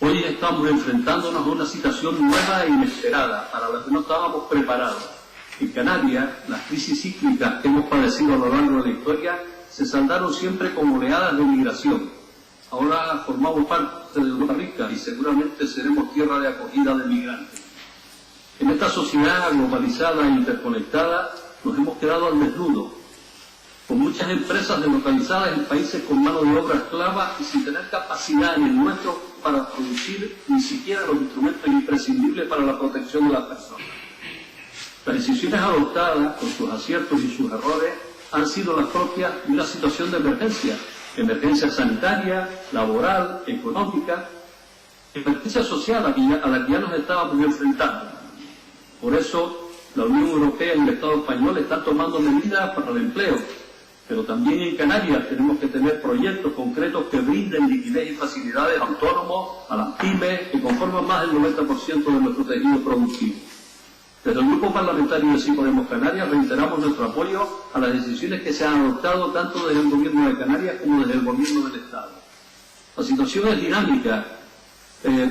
Hoy estamos enfrentándonos a una situación nueva e inesperada, para la que no estábamos preparados. En Canarias, las crisis cíclicas que hemos padecido a lo largo de la historia se saldaron siempre con oleadas de migración. Ahora formamos parte de Europa rica y seguramente seremos tierra de acogida de migrantes. En esta sociedad globalizada e interconectada nos hemos quedado al desnudo, con muchas empresas deslocalizadas en países con mano de obra esclava y sin tener capacidad en el nuestro para producir ni siquiera los instrumentos imprescindibles para la protección de las personas. Las decisiones adoptadas, con sus aciertos y sus errores, han sido las propias de una situación de emergencia sanitaria, laboral, económica, emergencia social a la que ya nos estábamos enfrentando. Por eso, la Unión Europea y el Estado español están tomando medidas para el empleo, pero también en Canarias tenemos que tener proyectos concretos que brinden liquidez y facilidades a autónomos, a las pymes, que conforman más del 90% de nuestro tejido productivo. Desde el Grupo Parlamentario de Sí Podemos Canarias reiteramos nuestro apoyo a las decisiones que se han adoptado tanto desde el Gobierno de Canarias como desde el Gobierno del Estado. La situación es dinámica,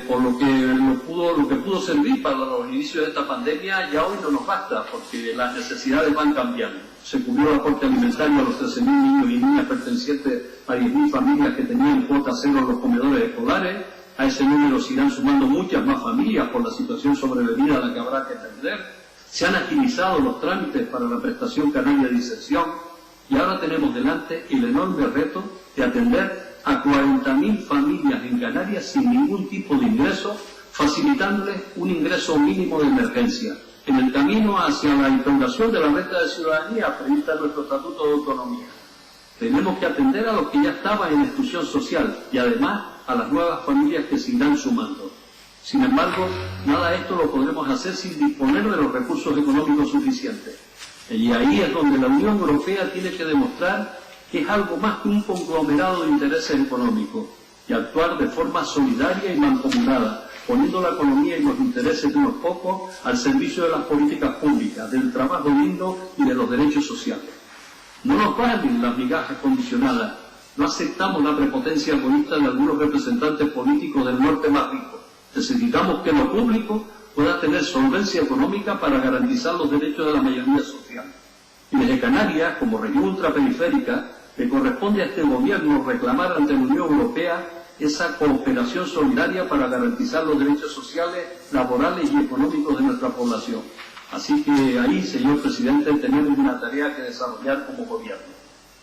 por lo que pudo servir para los inicios de esta pandemia, ya hoy no nos basta, porque las necesidades van cambiando. Se cubrió el aporte alimentario a los 13.000 niños y niñas pertenecientes a 10.000 familias que tenían cuota cero en los comedores escolares. A ese número se irán sumando muchas más familias por la situación sobrevenida a la que habrá que atender. Se han agilizado los trámites para la prestación canaria de inserción y ahora tenemos delante el enorme reto de atender a 40.000 familias en Canarias sin ningún tipo de ingreso, facilitándoles un ingreso mínimo de emergencia, en el camino hacia la implantación de la renta de ciudadanía prevista en nuestro Estatuto de Autonomía. Tenemos que atender a los que ya estaban en exclusión social y además a las nuevas familias que se irán sumando. Sin embargo, nada de esto lo podremos hacer sin disponer de los recursos económicos suficientes. Y ahí es donde la Unión Europea tiene que demostrar que es algo más que un conglomerado de intereses económicos y actuar de forma solidaria y mancomunada, poniendo la economía y los intereses de unos pocos al servicio de las políticas públicas, del trabajo digno y de los derechos sociales. No nos valen las migajas condicionadas, no aceptamos la prepotencia egoísta de algunos representantes políticos del norte más rico. Necesitamos que lo público pueda tener solvencia económica para garantizar los derechos de la mayoría social. Y desde Canarias, como región ultraperiférica, le corresponde a este gobierno reclamar ante la Unión Europea esa cooperación solidaria para garantizar los derechos sociales, laborales y económicos de nuestra población. Así que ahí, señor presidente, tenemos una tarea que desarrollar como gobierno.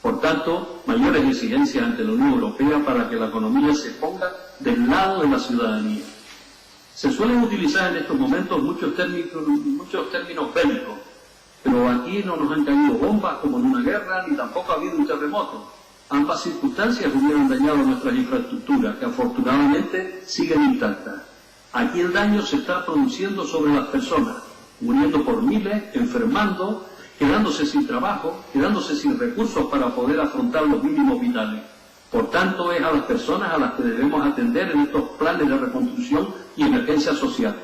Por tanto, mayores exigencias ante la Unión Europea para que la economía se ponga del lado de la ciudadanía. Se suelen utilizar en estos momentos muchos términos bélicos, pero aquí no nos han caído bombas como en una guerra, ni tampoco ha habido un terremoto. Ambas circunstancias hubieran dañado nuestras infraestructuras, que afortunadamente siguen intactas. Aquí el daño se está produciendo sobre las personas, muriendo por miles, enfermando, quedándose sin trabajo, quedándose sin recursos para poder afrontar los mínimos vitales. Por tanto, es a las personas a las que debemos atender en estos planes de reconstrucción y emergencia social.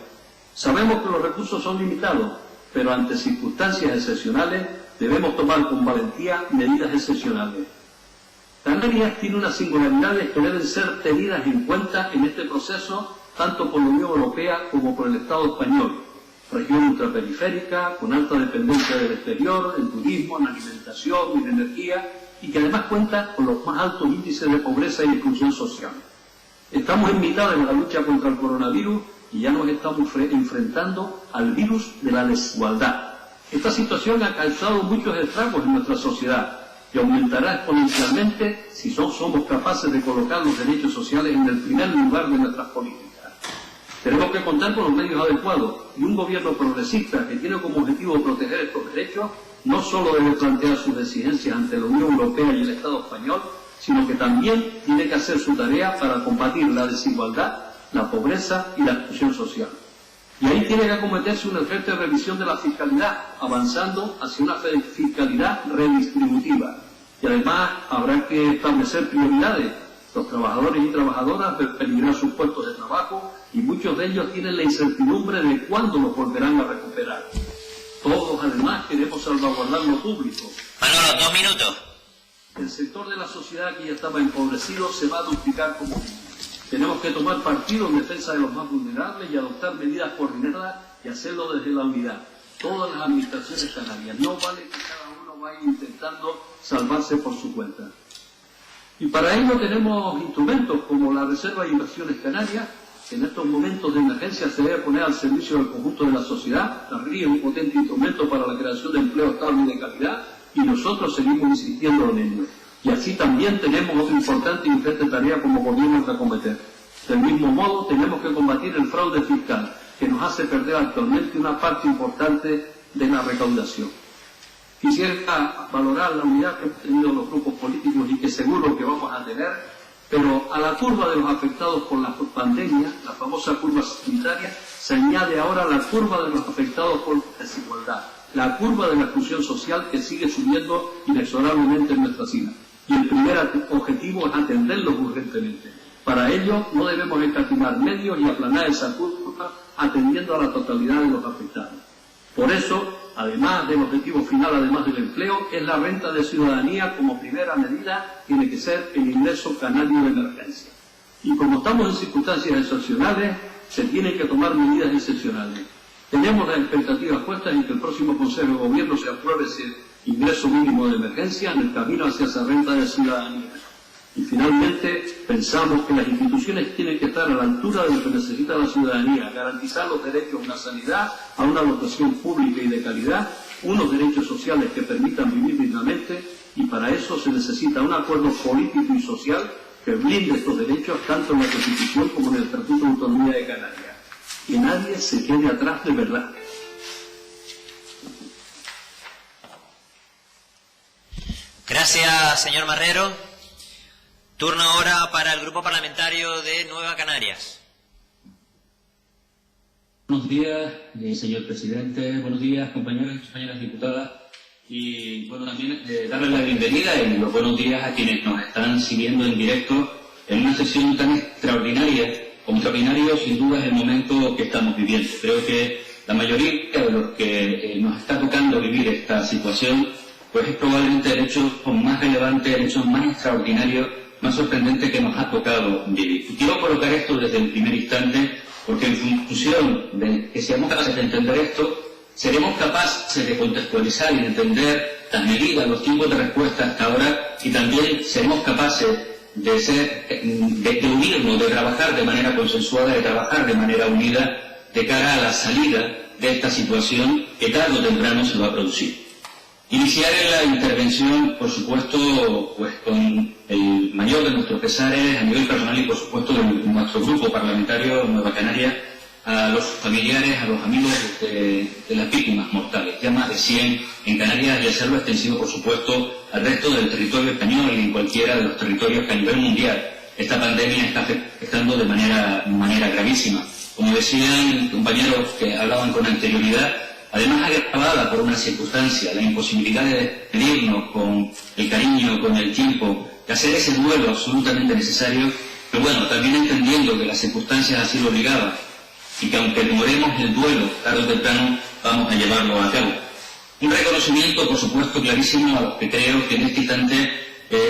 Sabemos que los recursos son limitados, pero ante circunstancias excepcionales debemos tomar con valentía medidas excepcionales. Canarias tiene unas singularidades que deben ser tenidas en cuenta en este proceso, tanto por la Unión Europea como por el Estado español. Región ultraperiférica, con alta dependencia del exterior, en turismo, en alimentación y en energía, y que además cuenta con los más altos índices de pobreza y exclusión social. Estamos en mitad de la lucha contra el coronavirus y ya nos estamos enfrentando al virus de la desigualdad. Esta situación ha causado muchos estragos en nuestra sociedad y aumentará exponencialmente si somos capaces de colocar los derechos sociales en el primer lugar de nuestras políticas. Tenemos que contar con los medios adecuados y un gobierno progresista que tiene como objetivo proteger estos derechos no solo debe plantear sus exigencias ante la Unión Europea y el Estado español, sino que también tiene que hacer su tarea para combatir la desigualdad, la pobreza y la exclusión social. Y ahí tiene que acometerse una fuerte revisión de la fiscalidad, avanzando hacia una fiscalidad redistributiva. Y además habrá que establecer prioridades. Los trabajadores y trabajadoras ven peligrar sus puestos de trabajo y muchos de ellos tienen la incertidumbre de cuándo los volverán a recuperar. Todos además queremos salvaguardar lo público. Manolo, 2 minutos. El sector de la sociedad que ya estaba empobrecido se va a duplicar como mínimo. Tenemos que tomar partido en defensa de los más vulnerables y adoptar medidas coordinadas y hacerlo desde la unidad. Todas las administraciones canarias. No vale que cada uno vaya intentando salvarse por su cuenta. Y para ello tenemos instrumentos como la Reserva de Inversiones Canarias, que en estos momentos de emergencia se debe poner al servicio del conjunto de la sociedad. La RI es un potente instrumento para la creación de empleo estable y de calidad, y nosotros seguimos insistiendo en ello. Y así también tenemos otra importante y urgente tarea como gobierno que acometer. Del mismo modo, tenemos que combatir el fraude fiscal, que nos hace perder actualmente una parte importante de la recaudación. Quisiera valorar la unidad que hemos tenido los grupos políticos y que seguro que vamos a tener, pero a la curva de los afectados por la pandemia, la famosa curva sanitaria, se añade ahora la curva de los afectados por la desigualdad, la curva de la exclusión social que sigue subiendo inexorablemente en nuestra isla. Y el primer objetivo es atenderlos urgentemente. Para ello no debemos escatimar medios y aplanar esa curva atendiendo a la totalidad de los afectados. Por eso, además del objetivo final, además del empleo, es la renta de ciudadanía como primera medida, tiene que ser el ingreso canario de emergencia. Y como estamos en circunstancias excepcionales, se tienen que tomar medidas excepcionales. Tenemos las expectativas puestas en que el próximo Consejo de Gobierno se apruebe ese ingreso mínimo de emergencia en el camino hacia esa renta de ciudadanía. Y finalmente, pensamos que las instituciones tienen que estar a la altura de lo que necesita la ciudadanía, garantizar los derechos a una sanidad, a una educación pública y de calidad, unos derechos sociales que permitan vivir dignamente, y para eso se necesita un acuerdo político y social que blinde estos derechos tanto en la Constitución como en el Estatuto de Autonomía de Canarias. Que nadie se quede atrás de verdad. Gracias, señor Marrero. Turno ahora para el Grupo Parlamentario de Nueva Canarias. Buenos días, señor presidente. Buenos días, compañeros y compañeras diputadas. Y bueno, también darles la bienvenida y los buenos días a quienes nos están siguiendo en directo en una sesión tan extraordinaria. Como extraordinario, sin duda, es el momento que estamos viviendo. Creo que la mayoría de los que nos está tocando vivir esta situación, pues es probablemente el hecho más relevante, el hecho más extraordinario, más sorprendente que nos ha tocado vivir. Y quiero colocar esto desde el primer instante, porque en función de que seamos capaces de entender esto, seremos capaces de contextualizar y de entender las medidas, los tiempos de respuesta hasta ahora, y también seremos capaces de unirnos, de trabajar de manera consensuada, de trabajar de manera unida de cara a la salida de esta situación que tarde o temprano se va a producir. Iniciaré la intervención, por supuesto, pues con el mayor de nuestros pesares a nivel personal y, por supuesto, de nuestro grupo parlamentario Nueva Canarias, a los familiares, a los amigos de las víctimas mortales, ya más de 100 en Canarias, y hacerlo extensivo, por supuesto, al resto del territorio español y en cualquiera de los territorios que a nivel mundial esta pandemia está afectando de manera gravísima. Como decían compañeros que hablaban con anterioridad, además agravada por una circunstancia, la imposibilidad de despedirnos con el cariño, con el tiempo, de hacer ese duelo absolutamente necesario, pero bueno, también entendiendo que las circunstancias así lo obligaban, y que aunque demoremos el duelo, tarde o temprano vamos a llevarlo a cabo. Un reconocimiento, por supuesto, clarísimo a los que creo que en este instante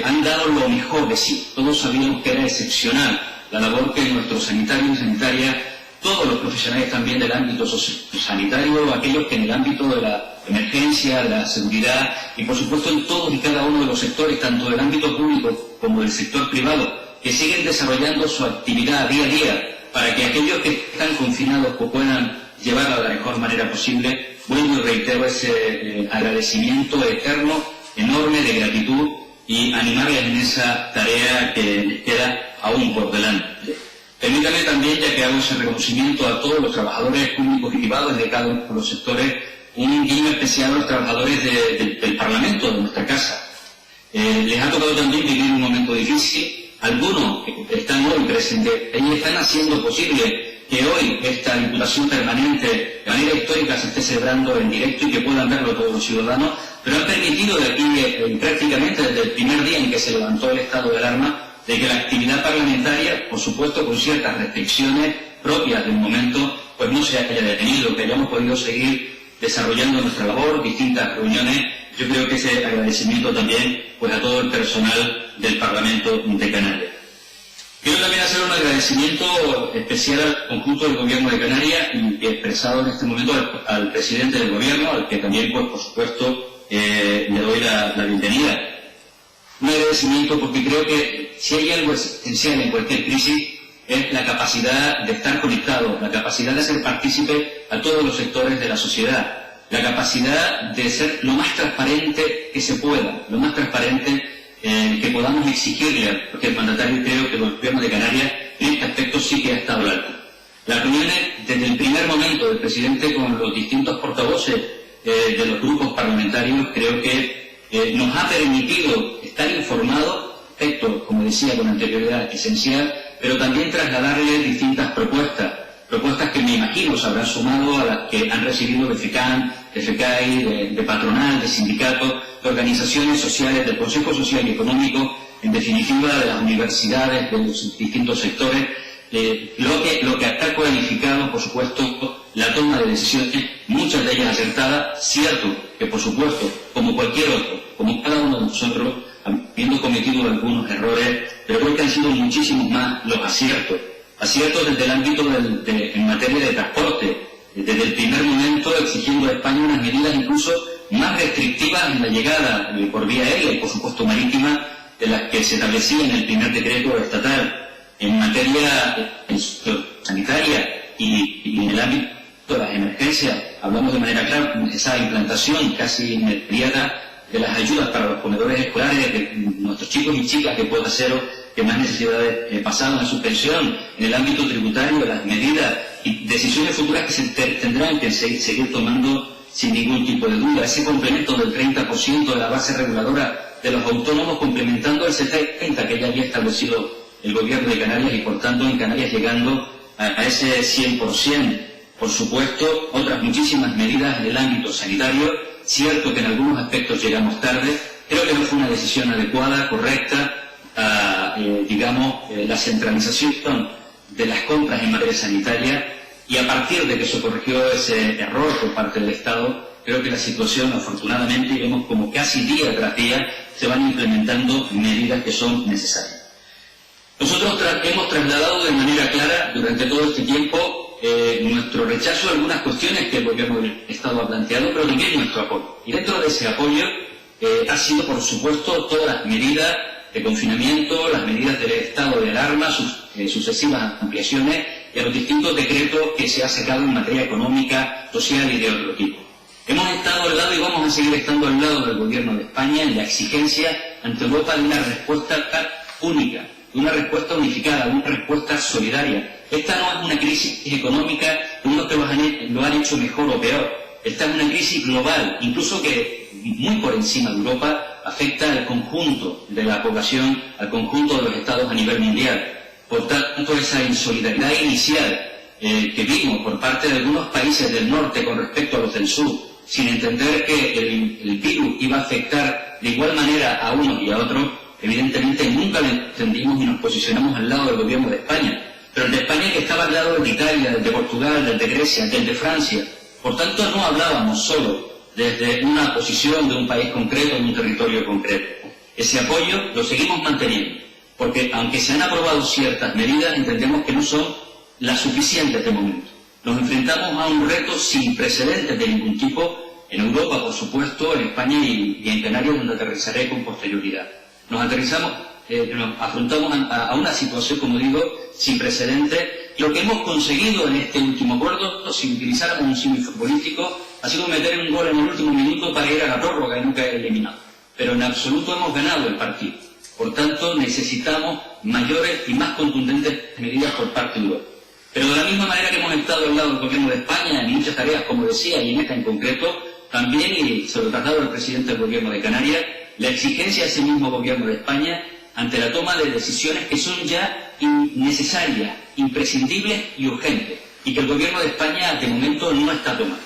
han dado lo mejor de sí. Todos sabíamos que era excepcional la labor que nuestros sanitarios y sanitarias, todos los profesionales también del ámbito sanitario, aquellos que en el ámbito de la emergencia, la seguridad y, por supuesto, en todos y cada uno de los sectores, tanto del ámbito público como del sector privado, que siguen desarrollando su actividad día a día, para que aquellos que están confinados pues puedan llevarla de la mejor manera posible. Vuelvo y reitero ese agradecimiento eterno, enorme, de gratitud, y animarles en esa tarea que les queda aún por delante. Permítame también, ya que hago ese reconocimiento a todos los trabajadores públicos y privados de cada uno de los sectores, un guiño especial a los trabajadores del Parlamento, de nuestra casa. Les ha tocado también vivir un momento difícil. Algunos que están hoy presentes, ellos están haciendo posible que hoy esta Diputación Permanente de manera histórica se esté celebrando en directo y que puedan verlo todos los ciudadanos, pero han permitido de aquí prácticamente desde el primer día en que se levantó el estado de alarma, de que la actividad parlamentaria, por supuesto con ciertas restricciones propias del momento, pues no se haya detenido, que hayamos podido seguir desarrollando nuestra labor, distintas reuniones. Yo creo que ese agradecimiento también pues a todo el personal del Parlamento de Canarias. Quiero también hacer un agradecimiento especial al conjunto del Gobierno de Canarias y expresado en este momento al presidente del Gobierno, al que también, pues, por supuesto, le doy la bienvenida. Un agradecimiento porque creo que si hay algo esencial en cualquier crisis es la capacidad de estar conectado, la capacidad de ser partícipe a todos los sectores de la sociedad, la capacidad de ser lo más transparente que se pueda, lo más transparente que podamos exigirle, porque el mandatario, creo que el Gobierno de Canarias en este aspecto sí que ha estado al alto. Las reuniones desde el primer momento del presidente con los distintos portavoces de los grupos parlamentarios, creo que nos ha permitido estar informados, aspecto, como decía con anterioridad, esencial, pero también trasladarle distintas propuestas que me imagino se habrán sumado a las que han recibido de FECAN, de FECAI, de patronal, de sindicatos, de organizaciones sociales, del Consejo Social y Económico, en definitiva de las universidades, de los distintos sectores, lo que ha cualificado, por supuesto, la toma de decisiones, muchas de ellas acertadas. Cierto que, por supuesto, como cualquier otro, como cada uno de nosotros, habiendo cometido algunos errores, pero creo que han sido muchísimos más los aciertos. Aciertos desde el ámbito en materia de transporte, desde el primer momento exigiendo a España unas medidas incluso más restrictivas en la llegada por vía aérea y por supuesto marítima de las que se establecía en el primer decreto estatal. En materia sanitaria y en el ámbito de las emergencias, hablamos de manera clara de esa implantación casi inmediata de las ayudas para los comedores escolares de nuestros chicos y chicas de Puebla Cero que más necesidades pasaron a suspensión, en el ámbito tributario, las medidas y decisiones futuras que se tendrán que seguir tomando sin ningún tipo de duda. Ese complemento del 30% de la base reguladora de los autónomos complementando el 70% que ya había establecido el Gobierno de Canarias y por tanto en Canarias llegando a ese 100%. Por supuesto, otras muchísimas medidas en el ámbito sanitario. Cierto que en algunos aspectos llegamos tarde, creo que no fue una decisión adecuada, correcta, la centralización de las compras en materia sanitaria y a partir de que se corrigió ese error por parte del Estado, creo que la situación afortunadamente y vemos como casi día tras día se van implementando medidas que son necesarias. Nosotros hemos trasladado de manera clara durante todo este tiempo nuestro rechazo a algunas cuestiones que el Gobierno del Estado ha planteado, pero también nuestro apoyo. Y dentro de ese apoyo ha sido, por supuesto, todas las medidas de confinamiento, las medidas del estado de alarma, sus sucesivas ampliaciones y a los distintos decretos que se ha sacado en materia económica, social y de otro tipo. Hemos estado al lado y vamos a seguir estando al lado del Gobierno de España en la exigencia ante Europa de una respuesta única, de una respuesta unificada, de una respuesta solidaria. Esta no es una crisis económica de unos que lo han hecho mejor o peor. Esta es una crisis global, incluso que muy por encima de Europa afecta al conjunto de la población, al conjunto de los estados a nivel mundial. Por tanto, esa insolidaridad inicial que vimos por parte de algunos países del norte con respecto a los del sur, sin entender que el virus iba a afectar de igual manera a unos y a otros, evidentemente nunca lo entendimos y nos posicionamos al lado del Gobierno de España. Pero el de España que estaba al lado del de Italia, del de Portugal, del de Grecia, del de Francia. Por tanto, no hablábamos solo desde una posición de un país concreto, de un territorio concreto. Ese apoyo lo seguimos manteniendo, porque aunque se han aprobado ciertas medidas, entendemos que no son las suficientes de momento. Nos enfrentamos a un reto sin precedentes de ningún tipo, en Europa, por supuesto, en España y en Canarias, donde aterrizaré con posterioridad. Nos afrontamos a una situación, como digo, sin precedentes. Lo que hemos conseguido en este último acuerdo, si utilizáramos un símil futbolístico, ha sido meter un gol en el último minuto para ir a la prórroga y no caer eliminado. Pero en absoluto hemos ganado el partido. Por tanto, necesitamos mayores y más contundentes medidas por parte de Europa. Pero de la misma manera que hemos estado al lado del Gobierno de España en muchas tareas, como decía, y en esta en concreto, también, y se lo traslado al presidente del Gobierno de Canarias, la exigencia a ese mismo Gobierno de España ante la toma de decisiones que son ya necesarias, imprescindibles y urgentes, y que el Gobierno de España de momento no está tomando.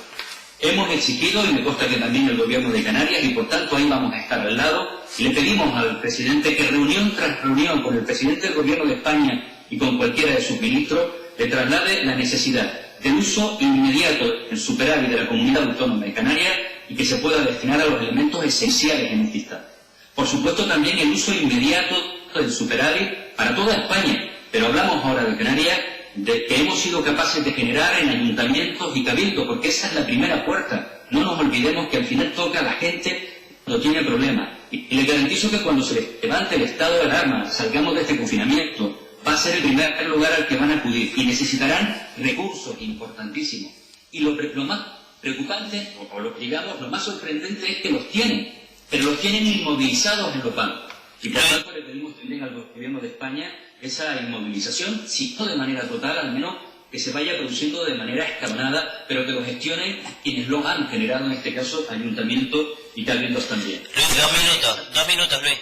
Hemos exigido, y me consta que también el Gobierno de Canarias, y por tanto ahí vamos a estar al lado, y le pedimos al presidente que reunión tras reunión con el presidente del Gobierno de España y con cualquiera de sus ministros, le traslade la necesidad del uso inmediato del superávit de la Comunidad Autónoma de Canarias y que se pueda destinar a los elementos esenciales en este instante. Por supuesto también el uso inmediato del superávit para toda España, pero hablamos ahora de Canarias, de que hemos sido capaces de generar en ayuntamientos y cabildos, porque esa es la primera puerta. No nos olvidemos que al final toca a la gente cuando tiene problemas. Y les garantizo que cuando se levante el estado de alarma, salgamos de este confinamiento, va a ser el primer lugar al que van a acudir y necesitarán recursos importantísimos. Y lo más preocupante, lo más sorprendente es que los tienen, pero los tienen inmovilizados en los bancos. Y por tanto le pedimos también al Gobierno de España esa inmovilización, si no de manera total, al menos que se vaya produciendo de manera escalonada, pero que lo gestionen quienes lo han generado, en este caso, ayuntamientos y cabildos también. Luis, 2 minutos, Luis.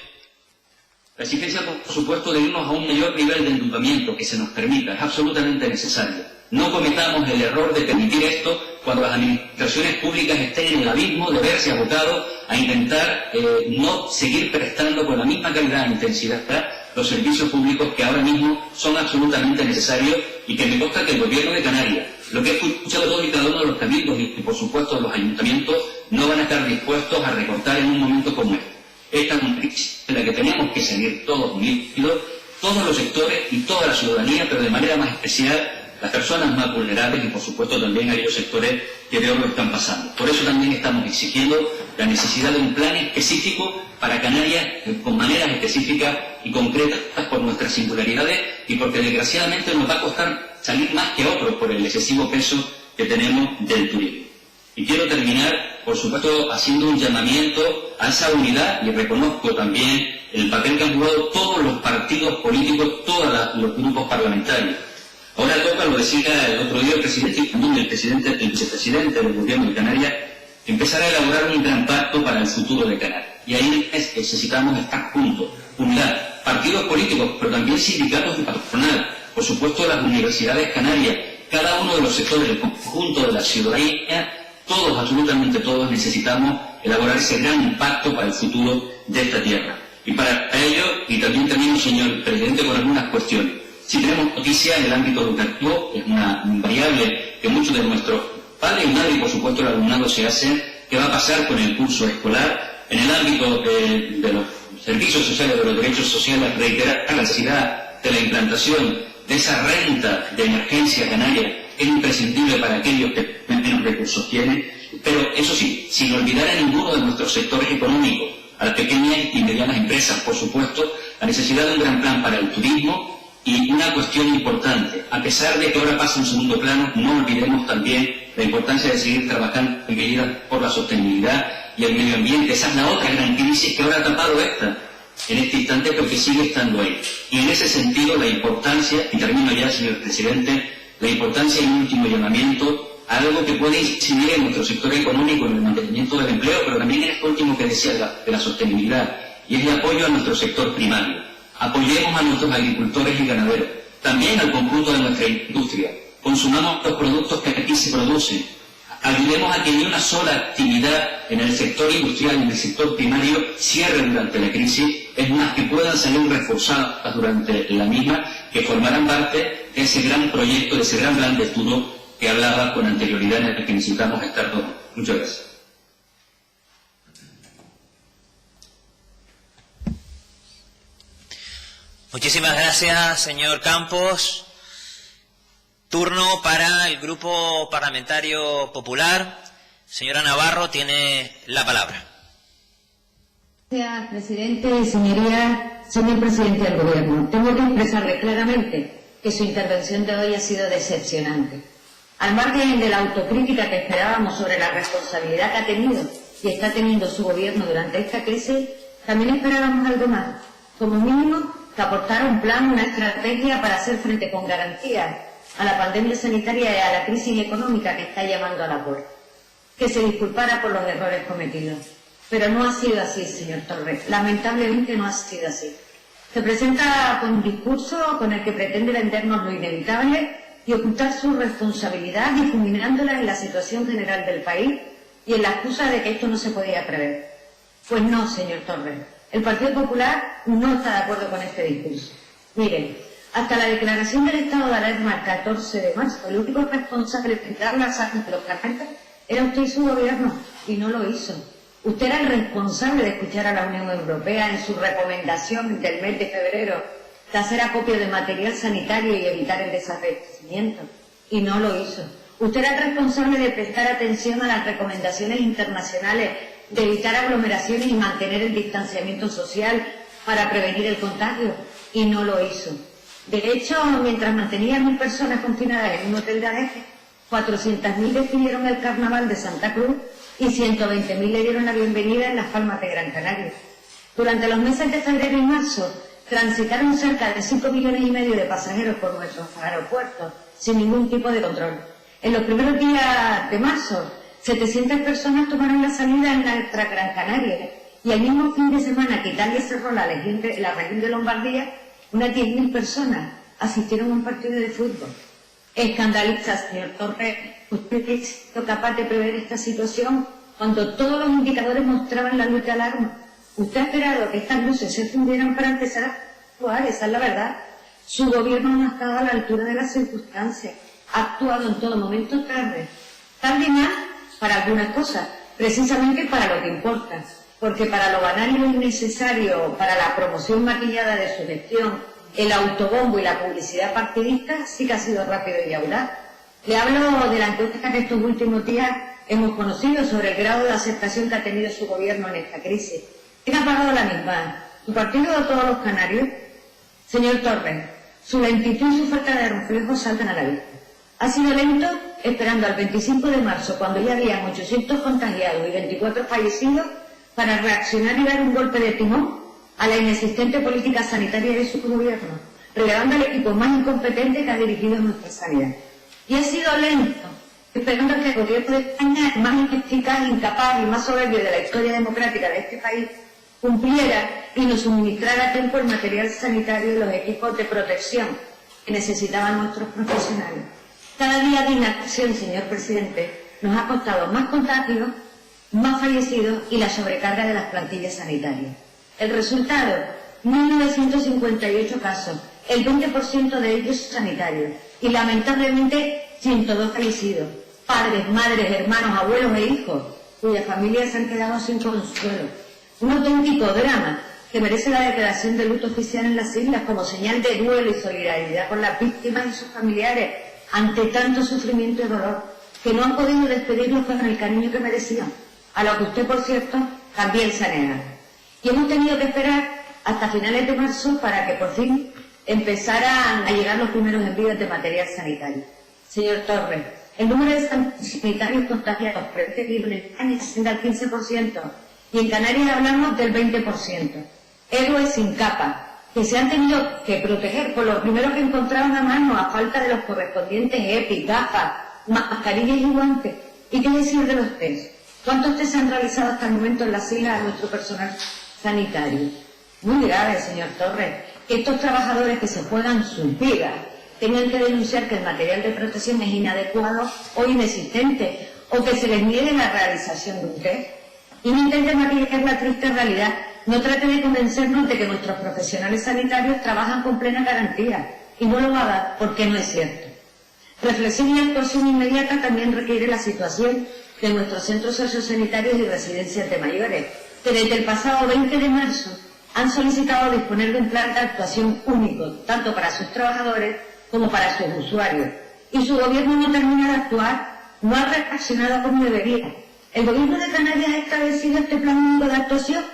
La exigencia, por supuesto, de irnos a un mayor nivel de endeudamiento que se nos permita, es absolutamente necesario. No cometamos el error de permitir esto cuando las administraciones públicas estén en el abismo de verse abocados a intentar no seguir prestando con la misma calidad e intensidad los servicios públicos que ahora mismo son absolutamente necesarios y que me consta que el Gobierno de Canarias, lo que he escuchado todos y cada uno de los cabildos y por supuesto los ayuntamientos, no van a estar dispuestos a recortar en un momento como este. Esta es una crisis en la que tenemos que salir todos unidos, todos los sectores y toda la ciudadanía, pero de manera más especial las personas más vulnerables y, por supuesto, también aquellos sectores que peor lo están pasando. Por eso también estamos exigiendo la necesidad de un plan específico para Canarias, con maneras específicas y concretas por nuestras singularidades y porque desgraciadamente nos va a costar salir más que otros por el excesivo peso que tenemos del turismo. Y quiero terminar, por supuesto, haciendo un llamamiento a esa unidad y reconozco también el papel que han jugado todos los partidos políticos, todos los grupos parlamentarios. Ahora toca, lo decía el otro día el vicepresidente del Gobierno de Canarias, empezar a elaborar un gran pacto para el futuro de Canarias. Y ahí necesitamos estar juntos, unidad, partidos políticos, pero también sindicatos y patronal, por supuesto las universidades canarias, cada uno de los sectores, el conjunto de la ciudadanía, todos, absolutamente todos, necesitamos elaborar ese gran pacto para el futuro de esta tierra. Y para ello, y también termino, señor presidente, con algunas cuestiones. Si tenemos noticias en el ámbito educativo, es una variable que muchos de nuestros padres y madres, y por supuesto el alumnado se hacen, ¿qué va a pasar con el curso escolar? En el ámbito de los servicios sociales, de los derechos sociales, reiterar la necesidad de la implantación de esa renta de emergencia canaria, es imprescindible para aquellos que menos recursos tienen, pero eso sí, sin olvidar a ninguno de nuestros sectores económicos, a las pequeñas y medianas empresas, por supuesto, la necesidad de un gran plan para el turismo. Y una cuestión importante, a pesar de que ahora pasa en segundo plano, no olvidemos también la importancia de seguir trabajando en medidas por la sostenibilidad y el medio ambiente. Esa es la otra gran crisis que ahora ha tapado esta, en este instante, pero que sigue estando ahí. Y en ese sentido, la importancia, y termino ya, señor presidente, la importancia y un último llamamiento a algo que puede incidir en nuestro sector económico, en el mantenimiento del empleo, pero también en esto último que decía de la sostenibilidad, y es el apoyo a nuestro sector primario. Apoyemos a nuestros agricultores y ganaderos, también al conjunto de nuestra industria. Consumamos los productos que aquí se producen. Ayudemos a que ni una sola actividad en el sector industrial y en el sector primario cierre durante la crisis, es más, que puedan salir reforzadas durante la misma, que formarán parte de ese gran proyecto, de ese gran plan de futuro que hablaba con anterioridad, en el que necesitamos estar todos. Muchas gracias. Muchísimas gracias, señor Campos. Turno para el Grupo Parlamentario Popular. Señora Navarro, tiene la palabra. Gracias, presidente. Señoría, señor presidente del Gobierno, tengo que expresarle claramente que su intervención de hoy ha sido decepcionante. Al margen de la autocrítica que esperábamos sobre la responsabilidad que ha tenido y está teniendo su Gobierno durante esta crisis, también esperábamos algo más. Como mínimo, que aportara un plan, una estrategia para hacer frente con garantía a la pandemia sanitaria y a la crisis económica que está llamando a la puerta. Que se disculpara por los errores cometidos. Pero no ha sido así, señor Torres. Lamentablemente no ha sido así. Se presenta con un discurso con el que pretende vendernos lo inevitable y ocultar su responsabilidad, difuminándola en la situación general del país y en la excusa de que esto no se podía prever. Pues no, señor Torres. El Partido Popular no está de acuerdo con este discurso. Miren, hasta la declaración del estado de alarma el 14 de marzo, el único responsable de quitar las armas de los carnetas era usted y su Gobierno, y no lo hizo. Usted era el responsable de escuchar a la Unión Europea en su recomendación del mes de febrero de hacer acopio de material sanitario y evitar el desabastecimiento, y no lo hizo. Usted era el responsable de prestar atención a las recomendaciones internacionales de evitar aglomeraciones y mantener el distanciamiento social para prevenir el contagio, y no lo hizo. De hecho, mientras mantenía a 1.000 personas confinadas en un hotel de Areje, 400.000 decidieron el carnaval de Santa Cruz y 120.000 le dieron la bienvenida en Las Palmas de Gran Canaria. Durante los meses de febrero y marzo, transitaron cerca de 5,5 millones de pasajeros por nuestros aeropuertos, sin ningún tipo de control. En los primeros días de marzo, 700 personas tomaron la salida en nuestra Gran Canaria, y el mismo fin de semana que Italia cerró la región de Lombardía, unas 10.000 personas asistieron a un partido de fútbol. Escandaliza, señor Torres, usted ha sido capaz de prever esta situación cuando todos los indicadores mostraban la luz de alarma. Usted ha esperado que estas luces se fundieran para empezar a actuar, esa es la verdad. Su Gobierno no ha estado a la altura de las circunstancias, ha actuado en todo momento tarde y mal para algunas cosas, precisamente para lo que importa. porque para lo banal y lo innecesario, para la promoción maquillada de su gestión, el autobombo y la publicidad partidista sí que ha sido rápido y audaz. Le hablo de la encuesta que estos últimos días hemos conocido sobre el grado de aceptación que ha tenido su gobierno en esta crisis. ¿Quién ha pagado la misma? ¿Su partido o todos los canarios? Señor Torres, su lentitud y su falta de reflejo saltan a la vista. Ha sido lento esperando al 25 de marzo, cuando ya habían 800 contagiados y 24 fallecidos, para reaccionar y dar un golpe de timón a la inexistente política sanitaria de su gobierno, relevando al equipo más incompetente que ha dirigido nuestra sanidad. Y ha sido lento, esperando que el gobierno de España, el más ineficaz, incapaz y más soberbio de la historia democrática de este país, cumpliera y nos suministrara a tiempo el material sanitario y los equipos de protección que necesitaban nuestros profesionales. Cada día de inacción, señor presidente, nos ha costado más contagios, más fallecidos y la sobrecarga de las plantillas sanitarias. El resultado, 1.958 casos, el 20% de ellos sanitarios y lamentablemente 102 fallecidos, padres, madres, hermanos, abuelos e hijos, cuyas familias se han quedado sin consuelo. Un auténtico drama que merece la declaración de luto oficial en las islas como señal de duelo y solidaridad con las víctimas y sus familiares ante tanto sufrimiento y dolor, que no han podido despedirlos con el cariño que merecían, a lo que usted, por cierto, también se niega. Y hemos tenido que esperar hasta finales de marzo para que por fin empezaran a llegar los primeros envíos de material sanitario. Señor Torres, el número de sanitarios contagiados por este virus en España asciende al 15%, y en Canarias hablamos del 20%. Héroes sin capa, que se han tenido que proteger por lo primero que encontraron a mano a falta de los correspondientes EPI, gafas, mascarillas y guantes. ¿Y qué decir de los test? ¿Cuántos test se han realizado hasta el momento en las islas a nuestro personal sanitario? Muy grave, señor Torres, que estos trabajadores que se juegan sus vidas tengan que denunciar que el material de protección es inadecuado o inexistente, o que se les niegue la realización de un test. Y no intente maquillar la triste realidad. No trate de convencernos de que nuestros profesionales sanitarios trabajan con plena garantía, y no lo haga porque no es cierto. Reflexión y actuación inmediata también requiere la situación de nuestros centros sociosanitarios y residencias de mayores, que desde el pasado 20 de marzo han solicitado disponer de un plan de actuación único, tanto para sus trabajadores como para sus usuarios. Y su gobierno no termina de actuar, no ha reaccionado como debería. El gobierno de Canarias ha establecido este plan único de actuación.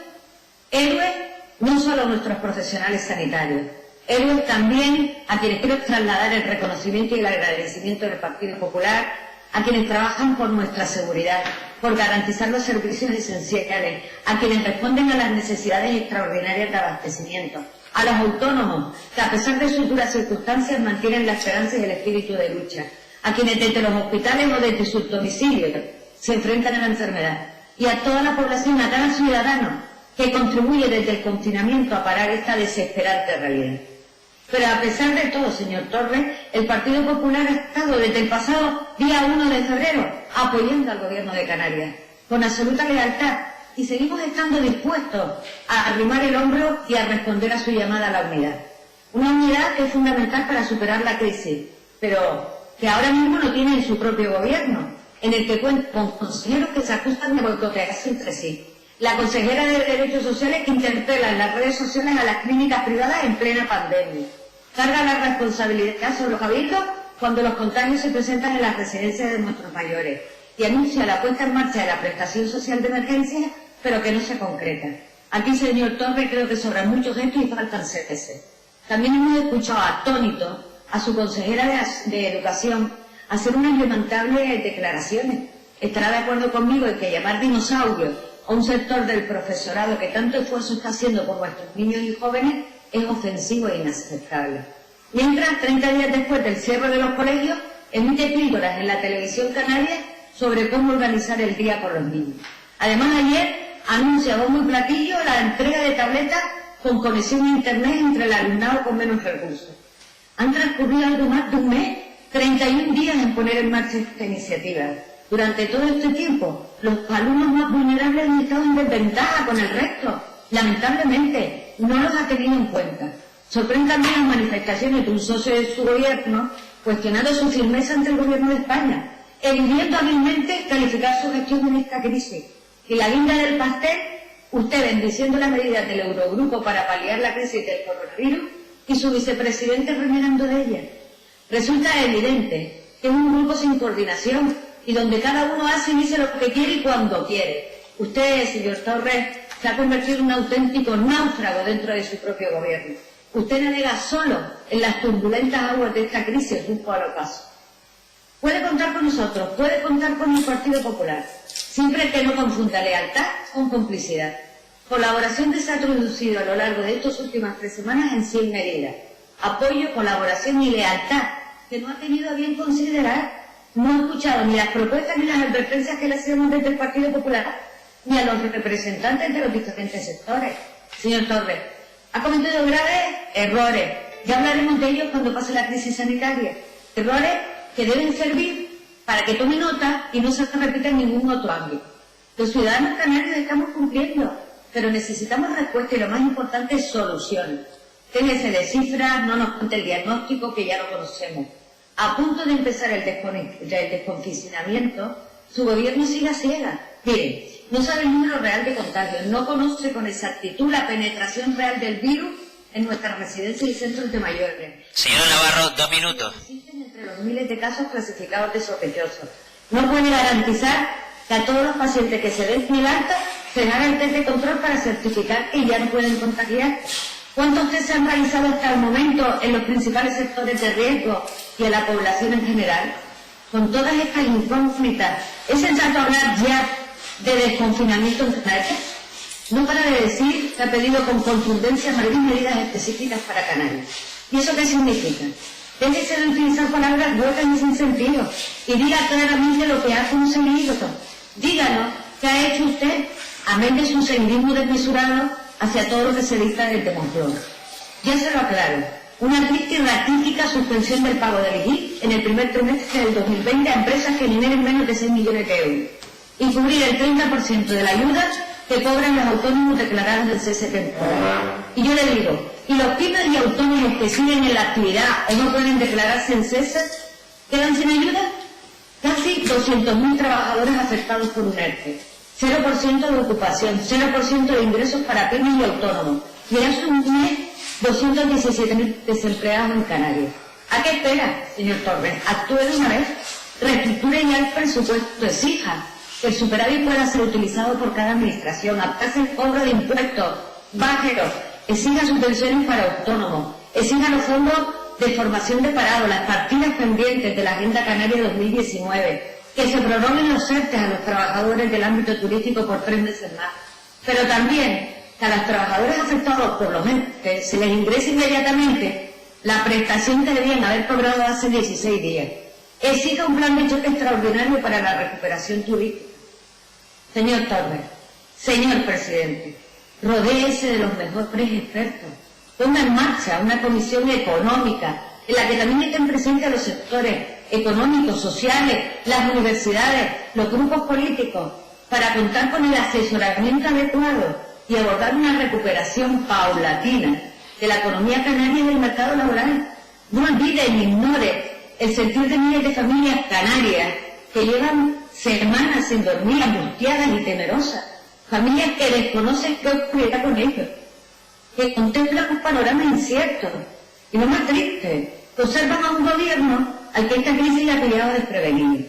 Héroes no solo nuestros profesionales sanitarios, héroes también a quienes quiero trasladar el reconocimiento y el agradecimiento del Partido Popular, a quienes trabajan por nuestra seguridad, por garantizar los servicios esenciales, a quienes responden a las necesidades extraordinarias de abastecimiento, a los autónomos, que a pesar de sus duras circunstancias mantienen la esperanza y el espíritu de lucha, a quienes desde los hospitales o desde sus domicilios se enfrentan a la enfermedad, y a toda la población, a cada ciudadano que contribuye desde el confinamiento a parar esta desesperante realidad. Pero a pesar de todo, señor Torres, el Partido Popular ha estado desde el pasado día 1 de febrero apoyando al Gobierno de Canarias, con absoluta lealtad, y seguimos estando dispuestos a arrimar el hombro y a responder a su llamada a la unidad. Una unidad que es fundamental para superar la crisis, pero que ahora mismo no tiene en su propio gobierno, en el que cuenta con consejeros que se acusan de boicotearse entre sí. La consejera de Derechos Sociales que interpela en las redes sociales a las clínicas privadas en plena pandemia. Carga la responsabilidad sobre los cabildos cuando los contagios se presentan en las residencias de nuestros mayores. Y anuncia la puesta en marcha de la prestación social de emergencia, pero que no se concreta. Aquí, señor Torres, creo que sobran muchos gestos y faltan CTC. También hemos escuchado atónito a su consejera de Educación hacer unas lamentables declaraciones. Estará de acuerdo conmigo en que llamar dinosaurio a un sector del profesorado que tanto esfuerzo está haciendo por nuestros niños y jóvenes es ofensivo e inaceptable. Mientras, 30 días después del cierre de los colegios, emite píldoras en la televisión canaria sobre cómo organizar el día por los niños. Además, ayer anuncia bombo y platillo la entrega de tabletas con conexión a Internet entre el alumnado con menos recursos. Han transcurrido algo más de un mes, 31 días en poner en marcha esta iniciativa. Durante todo este tiempo, los alumnos más vulnerables han estado en desventaja con el resto. Lamentablemente, no los ha tenido en cuenta. Sorprenden también las manifestaciones de un socio de su gobierno cuestionando su firmeza ante el gobierno de España, eludiendo hábilmente calificar su gestión en esta crisis. Y la guinda del pastel, Usted bendiciendo las medidas del Eurogrupo para paliar la crisis del coronavirus y su vicepresidente renegando de ella. Resulta evidente que es un grupo sin coordinación y donde cada uno hace y dice lo que quiere y cuando quiere. Usted, señor Torres, se ha convertido en un auténtico náufrago dentro de su propio gobierno. Usted navega solo en las turbulentas aguas de esta crisis rumbo al ocaso. Puede contar con nosotros, puede contar con el Partido Popular, siempre que no confunda lealtad con complicidad. Colaboración que se ha traducido a lo largo de estas últimas 3 semanas en 100 medidas. Apoyo, colaboración y lealtad, que no ha tenido a bien considerar, no ha escuchado ni las propuestas ni las advertencias que le hacemos desde el Partido Popular, ni a los representantes de los diferentes sectores. Señor Torres, ha cometido graves errores. Ya hablaremos de ellos cuando pase la crisis sanitaria. Errores que deben servir para que tome nota y no se repita en ningún otro ámbito. Los ciudadanos canarios estamos cumpliendo, pero necesitamos respuesta y lo más importante es soluciones. Déjese de cifras, no nos cuente el diagnóstico que ya lo conocemos. A punto de empezar el desconfinamiento, su gobierno sigue a ciegas. Miren, no sabe el número real de contagios, no conoce con exactitud la penetración real del virus en nuestras residencias y centros de mayores. Señora Navarro, 2 minutos. Existen entre los miles de casos clasificados de sospechosos. No puede garantizar que a todos los pacientes que se den el alta se haga el test de control para certificar que ya no pueden contagiar. ¿Cuántos test se han realizado hasta el momento en los principales sectores de riesgo y en la población en general? Con todas estas incógnitas, ¿es sensato hablar ya de desconfinamiento en Canarias? No para de decir que ha pedido con contundencia medidas específicas para Canarias. ¿Y eso qué significa? Déjese de utilizar palabras huecas y sin sentido y diga claramente lo que ha conseguido. Díganos qué ha hecho usted, amén de su seguidismo desmesurado hacia todo lo que se dicta desde Moncloa. Ya se lo aclaro, una triste y ratífica suspensión del pago del IGI en el primer trimestre del 2020 a empresas que generen menos de 6 millones de euros y cubrir el 30% de la ayuda que cobran los autónomos declarados del cese temporal. Y yo le digo, ¿y los pymes y autónomos que siguen en la actividad o no pueden declararse en cese quedan sin ayuda? Casi 200.000 trabajadores afectados por un ERTE, 0% de ocupación, 0% de ingresos para pymes y autónomos, y hace un mes 217.000 desempleados en Canarias. ¿A qué espera, señor Torres? Actúe de una vez, reestructure ya el presupuesto, exija que el superávit pueda ser utilizado por cada administración, aplace el cobro de impuestos, bájelo, exija subvenciones para autónomos, exija los fondos de formación de parados, las partidas pendientes de la Agenda Canaria 2019, que se prorroguen los ERTE a los trabajadores del ámbito turístico por 3 meses más, pero también que a los trabajadores afectados por los ERTE se les ingrese inmediatamente la prestación que debían haber cobrado hace 16 días. Exija un plan de choque extraordinario para la recuperación turística. Señor Torres, señor presidente, rodéese de los mejores expertos. Ponga en marcha una comisión económica en la que también estén presentes los sectores económicos, sociales, las universidades, los grupos políticos, para contar con el asesoramiento adecuado y abordar una recuperación paulatina de la economía canaria y del mercado laboral. No olvide ni ignore el sentir de miles de familias canarias que llevan semanas sin dormir, angustiadas y temerosas, familias que desconocen qué ocurrirá con ellos, que contemplan un panorama incierto y lo más triste, que observan a un gobierno al que esta crisis le ha pillado desprevenido.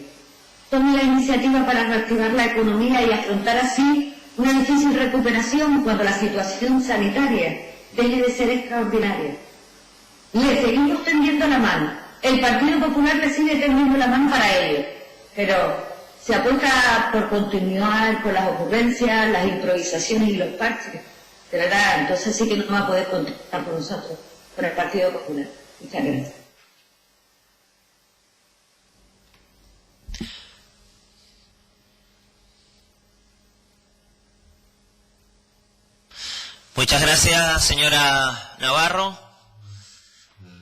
Tome la iniciativa para reactivar la economía y afrontar así una difícil recuperación cuando la situación sanitaria deje de ser extraordinaria. Le seguimos tendiendo la mano. El Partido Popular le sigue tendiendo la mano para ello, pero se apuesta por continuar con las ocurrencias, las improvisaciones y los parches. De verdad, entonces sí que no va a poder contar con nosotros, con el Partido Popular. Muchas gracias. Muchas gracias, señora Navarro.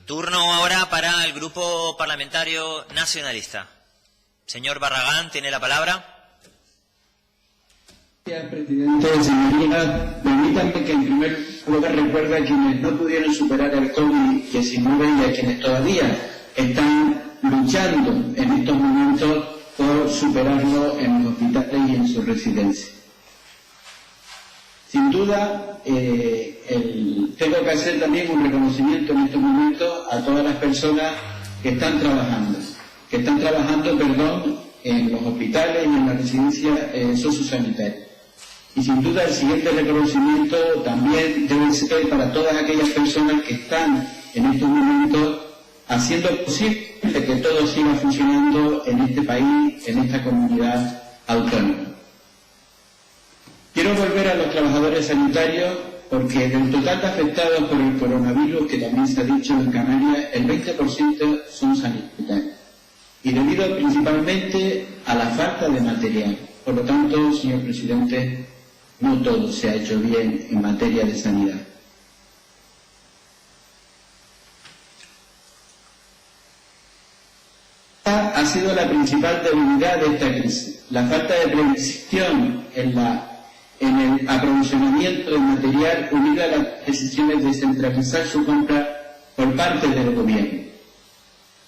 Turno ahora para el Grupo Parlamentario Nacionalista. Señor Barragán, tiene la palabra. Gracias, presidente. Señorías, permítanme que en primer lugar recuerde a quienes no pudieron superar el COVID-19 y a quienes todavía están luchando en estos momentos por superarlo en los hospitales y en sus residencias. Sin duda, tengo que hacer también un reconocimiento en estos momentos a todas las personas que están trabajando, en los hospitales y en las residencias sociosanitarias. Y sin duda el siguiente reconocimiento también debe ser para todas aquellas personas que están en estos momentos haciendo posible que todo siga funcionando en este país, en esta comunidad autónoma. Quiero volver a los trabajadores sanitarios porque del total de afectados por el coronavirus, que también se ha dicho en Canarias, el 20% son sanitarios. Y debido principalmente a la falta de material. Por lo tanto, señor presidente, no todo se ha hecho bien en materia de sanidad. Ha sido la principal debilidad de esta crisis. La falta de previsión en el aprovisionamiento del material unida a las decisiones de centralizar su compra por parte del gobierno.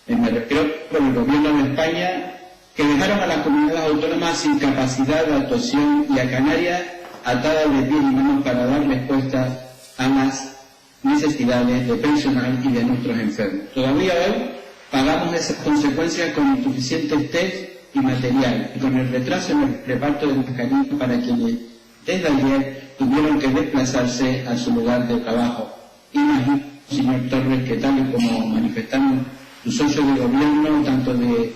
Me refiero por el gobierno de España, que dejaron a las comunidades autónomas sin capacidad de actuación y a Canarias atadas de pies y manos para dar respuesta a las necesidades de personal y de nuestros enfermos. Todavía hoy pagamos esas consecuencias con insuficientes test y material y con el retraso en el reparto de mascarillas para quienes desde ayer tuvieron que desplazarse a su lugar de trabajo. Imagino, señor Torres, que tal y como manifestamos sus socios de gobierno, tanto de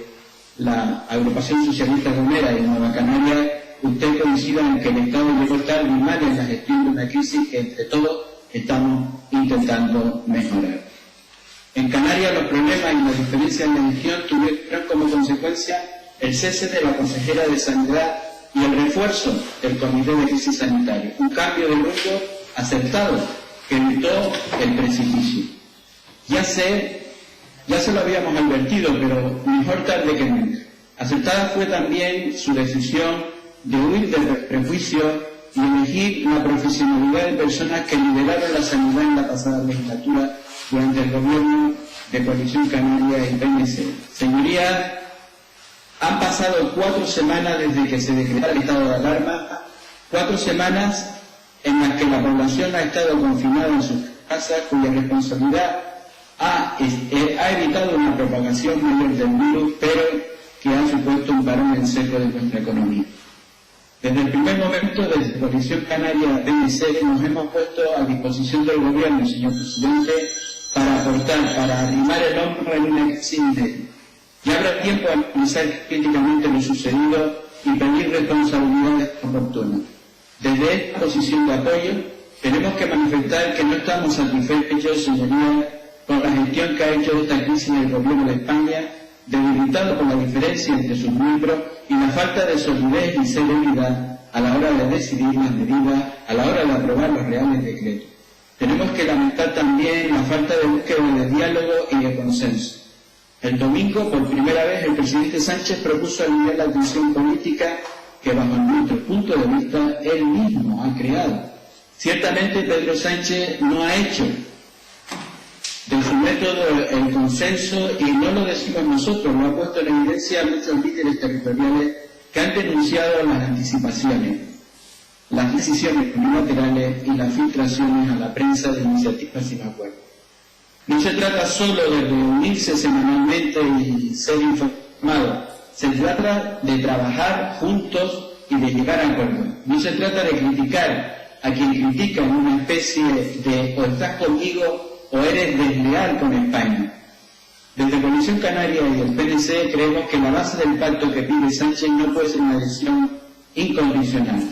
la Agrupación Socialista Romera y Nueva Canaria, usted coincida en que el Estado llegó tarde y mal en la gestión de una crisis que entre todos estamos intentando mejorar. En Canarias los problemas y las diferencias en la gestión tuvieron como consecuencia el cese de la consejera de Sanidad y el refuerzo del Comité de Crisis Sanitario, un cambio de rumbo acertado que evitó el precipicio. Ya se lo habíamos advertido, pero mejor tarde que nunca. Acertada fue también su decisión de huir del prejuicio y elegir la profesionalidad de personas que lideraron la sanidad en la pasada legislatura durante el gobierno de Coalición Canaria y PNC. Señorías, han pasado 4 semanas desde que se decretara el estado de alarma, 4 semanas en las que la población ha estado confinada en sus casas, cuya responsabilidad ha evitado una propagación mayor del virus, pero que ha supuesto un parón en seco de nuestra economía. Desde el primer momento, desde Coalición Canaria PNC, nos hemos puesto a disposición del Gobierno, señor presidente, para aportar, para arrimar el hombro en una crisis indebida. Ya habrá tiempo a analizar críticamente lo sucedido y pedir responsabilidades oportunas. Desde esta posición de apoyo, tenemos que manifestar que no estamos satisfechos, señorías, con la gestión que ha hecho de esta crisis el Gobierno de España, debilitado por la diferencia entre sus miembros y la falta de solidez y celeridad a la hora de decidir las medidas, a la hora de aprobar los reales decretos. Tenemos que lamentar también la falta de búsqueda de diálogo y de consenso. El domingo, por primera vez, el presidente Sánchez propuso alinear la tensión política que, bajo nuestro punto de vista, él mismo ha creado. Ciertamente, Pedro Sánchez no ha hecho de su método el consenso, y no lo decimos nosotros, lo ha puesto en evidencia a muchos líderes territoriales que han denunciado las anticipaciones, las decisiones unilaterales y las filtraciones a la prensa de iniciativas sin acuerdo. No se trata solo de reunirse semanalmente y ser informados, se trata de trabajar juntos y de llegar a acuerdos. No se trata de criticar a quien critica en una especie de o estás conmigo o eres desleal con España. Desde Coalición Canaria y el PNC creemos que la base del pacto que pide Sánchez no puede ser una adhesión incondicional.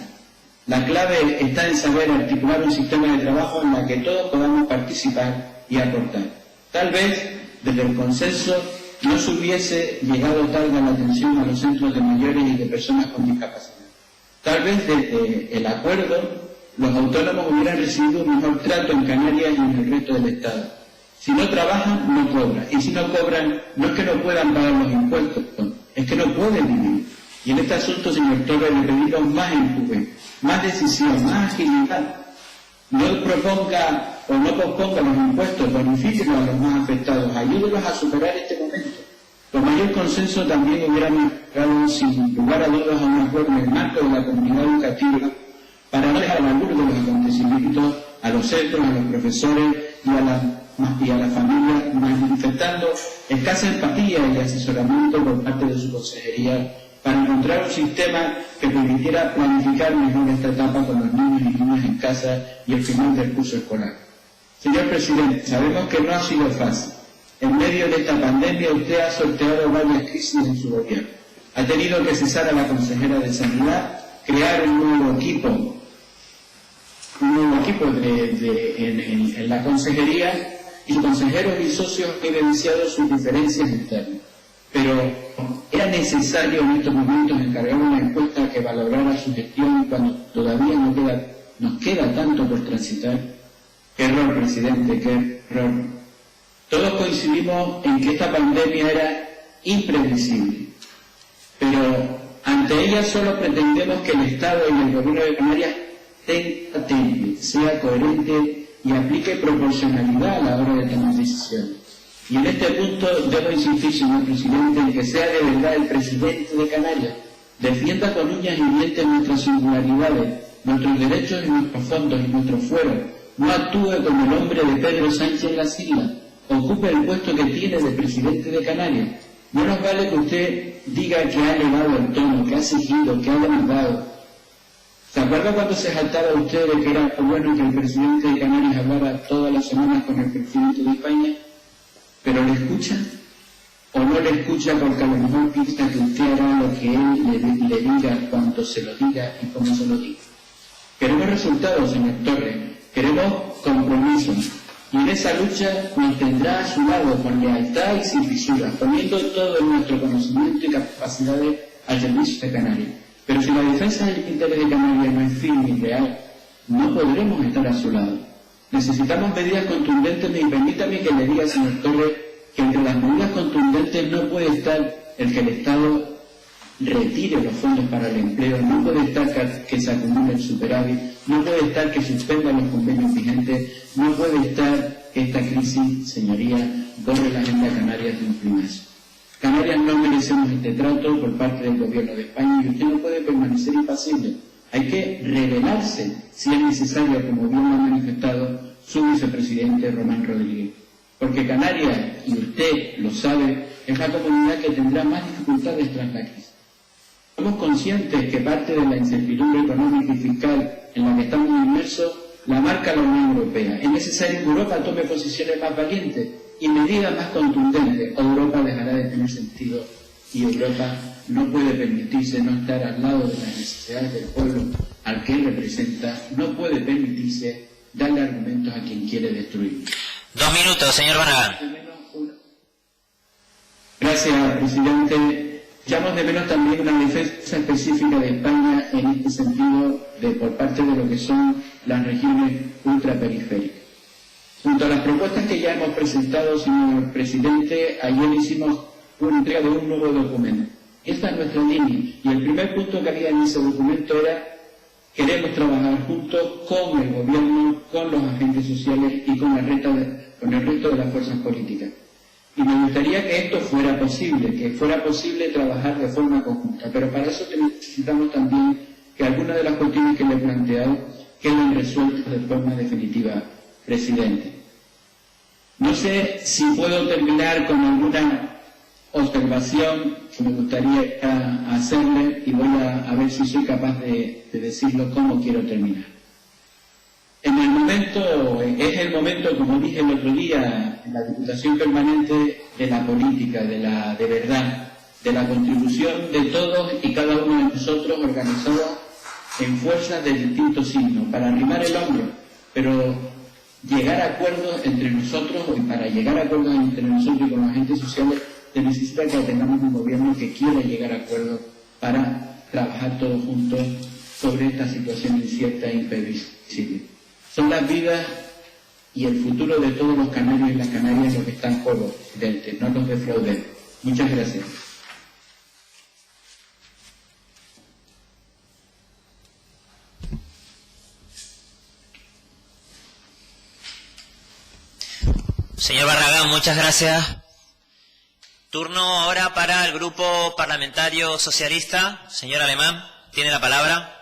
La clave está en saber articular un sistema de trabajo en el que todos podamos participar y aportar. Tal vez, desde el consenso, no se hubiese llegado tarde a la atención a los centros de mayores y de personas con discapacidad. Tal vez, desde el acuerdo, los autónomos hubieran recibido un mejor trato en Canarias y en el resto del Estado. Si no trabajan, no cobran. Y si no cobran, no es que no puedan pagar los impuestos, es que no pueden vivir. Y en este asunto, señor Torres, le pedimos más empuje, más decisión, más agilidad. No proponga o no posponga los impuestos, bonifíquelos a los más afectados, ayúdelos a superar este momento. Con mayor consenso también hubiéramos llegado sin lugar a dudas a un acuerdo en el marco de la comunidad educativa, para no dejar al albur de los acontecimientos a los centros, a los profesores y a la familia, manifestando escasa empatía y asesoramiento por parte de su consejería para encontrar un sistema que permitiera planificar mejor esta etapa con los niños y niñas en casa y el final del curso escolar. Señor presidente, sabemos que no ha sido fácil. En medio de esta pandemia usted ha sorteado varias crisis en su gobierno. Ha tenido que cesar a la consejera de Sanidad, crear un nuevo equipo en la consejería, y consejeros y socios han evidenciado sus diferencias internas. Pero era necesario en estos momentos encargar una encuesta que valorara su gestión cuando todavía nos queda tanto por transitar. Qué error, presidente, qué error. Todos coincidimos en que esta pandemia era imprevisible, pero ante ella solo pretendemos que el Estado y el Gobierno de Canarias tenga temple, sea coherente y aplique proporcionalidad a la hora de tomar decisiones. Y en este punto debo insistir, señor presidente, en que sea de verdad el presidente de Canarias, defienda con uñas y dientes nuestras singularidades, nuestros derechos y nuestros fondos y nuestros fueros, no actúe como el hombre de Pedro Sánchez en las islas, ocupe el puesto que tiene de presidente de Canarias. No nos vale que usted diga que ha elevado el tono, que ha exigido, que ha demandado. ¿Se acuerda cuando se saltaba usted de que era bueno que el presidente de Canarias hablara todas las semanas con el presidente de España? ¿Pero le escucha? ¿O no le escucha porque a lo mejor piensa que usted hará lo que él le diga cuando se lo diga y cómo se lo diga? Queremos resultados, señor Torres, queremos compromiso. Y en esa lucha nos tendrá a su lado con lealtad y sin fisuras, poniendo todo nuestro conocimiento y capacidades al servicio de Canarias. Pero si la defensa del interés de Canarias no es firme y real, no podremos estar a su lado. Necesitamos medidas contundentes y permítame que le diga, señor Torres, que entre las medidas contundentes no puede estar el que el Estado retire los fondos para el empleo, no puede estar que se acumule el superávit, no puede estar que suspenda los convenios vigentes, no puede estar que esta crisis, señoría, borre la agenda canaria de un plumazo. Canarias no merecemos este trato por parte del Gobierno de España y usted no puede permanecer impasible. Hay que revelarse, si es necesario, como bien lo ha manifestado su vicepresidente Román Rodríguez. Porque Canarias, y usted lo sabe, es la comunidad que tendrá más dificultades tras la crisis. Somos conscientes que parte de la incertidumbre económica y fiscal en la que estamos inmersos la marca la Unión Europea. Es necesario que Europa tome posiciones más valientes y medidas más contundentes. Europa dejará de tener sentido y Europa no puede permitirse no estar al lado de las necesidades del pueblo al que él representa, no puede permitirse darle argumentos a quien quiere destruir. 2 minutos, señor Barragán. Gracias, presidente. Echamos de menos también una defensa específica de España en este sentido por parte de lo que son las regiones ultraperiféricas. Junto a las propuestas que ya hemos presentado, señor presidente, ayer hicimos una entrega de un nuevo documento. Esta es nuestra línea y el primer punto que había en ese documento era: queremos trabajar juntos con el gobierno, con los agentes sociales y con el resto de las fuerzas políticas. Y me gustaría que esto fuera posible trabajar de forma conjunta, pero para eso necesitamos también que algunas de las cuestiones que le he planteado queden resueltas de forma definitiva, presidente. No sé si puedo terminar con alguna observación que me gustaría hacerle y voy a ver si soy capaz de decirlo cómo quiero terminar. Es el momento, como dije el otro día, en la Diputación Permanente, de la política, de verdad, de la contribución de todos y cada uno de nosotros organizados en fuerzas de distintos signos, para arrimar el hombro, pero llegar a acuerdos entre nosotros, y para llegar a acuerdos entre nosotros y con los agentes sociales, se necesita que tengamos un gobierno que quiera llegar a acuerdos para trabajar todos juntos sobre esta situación incierta e imprevisible. Son las vidas y el futuro de todos los canarios y las canarias los que están en juego, presidente. No los defrauden. Muchas gracias. Señor Barragán, muchas gracias. Turno ahora para el Grupo Parlamentario Socialista. Señor Alemán, tiene la palabra.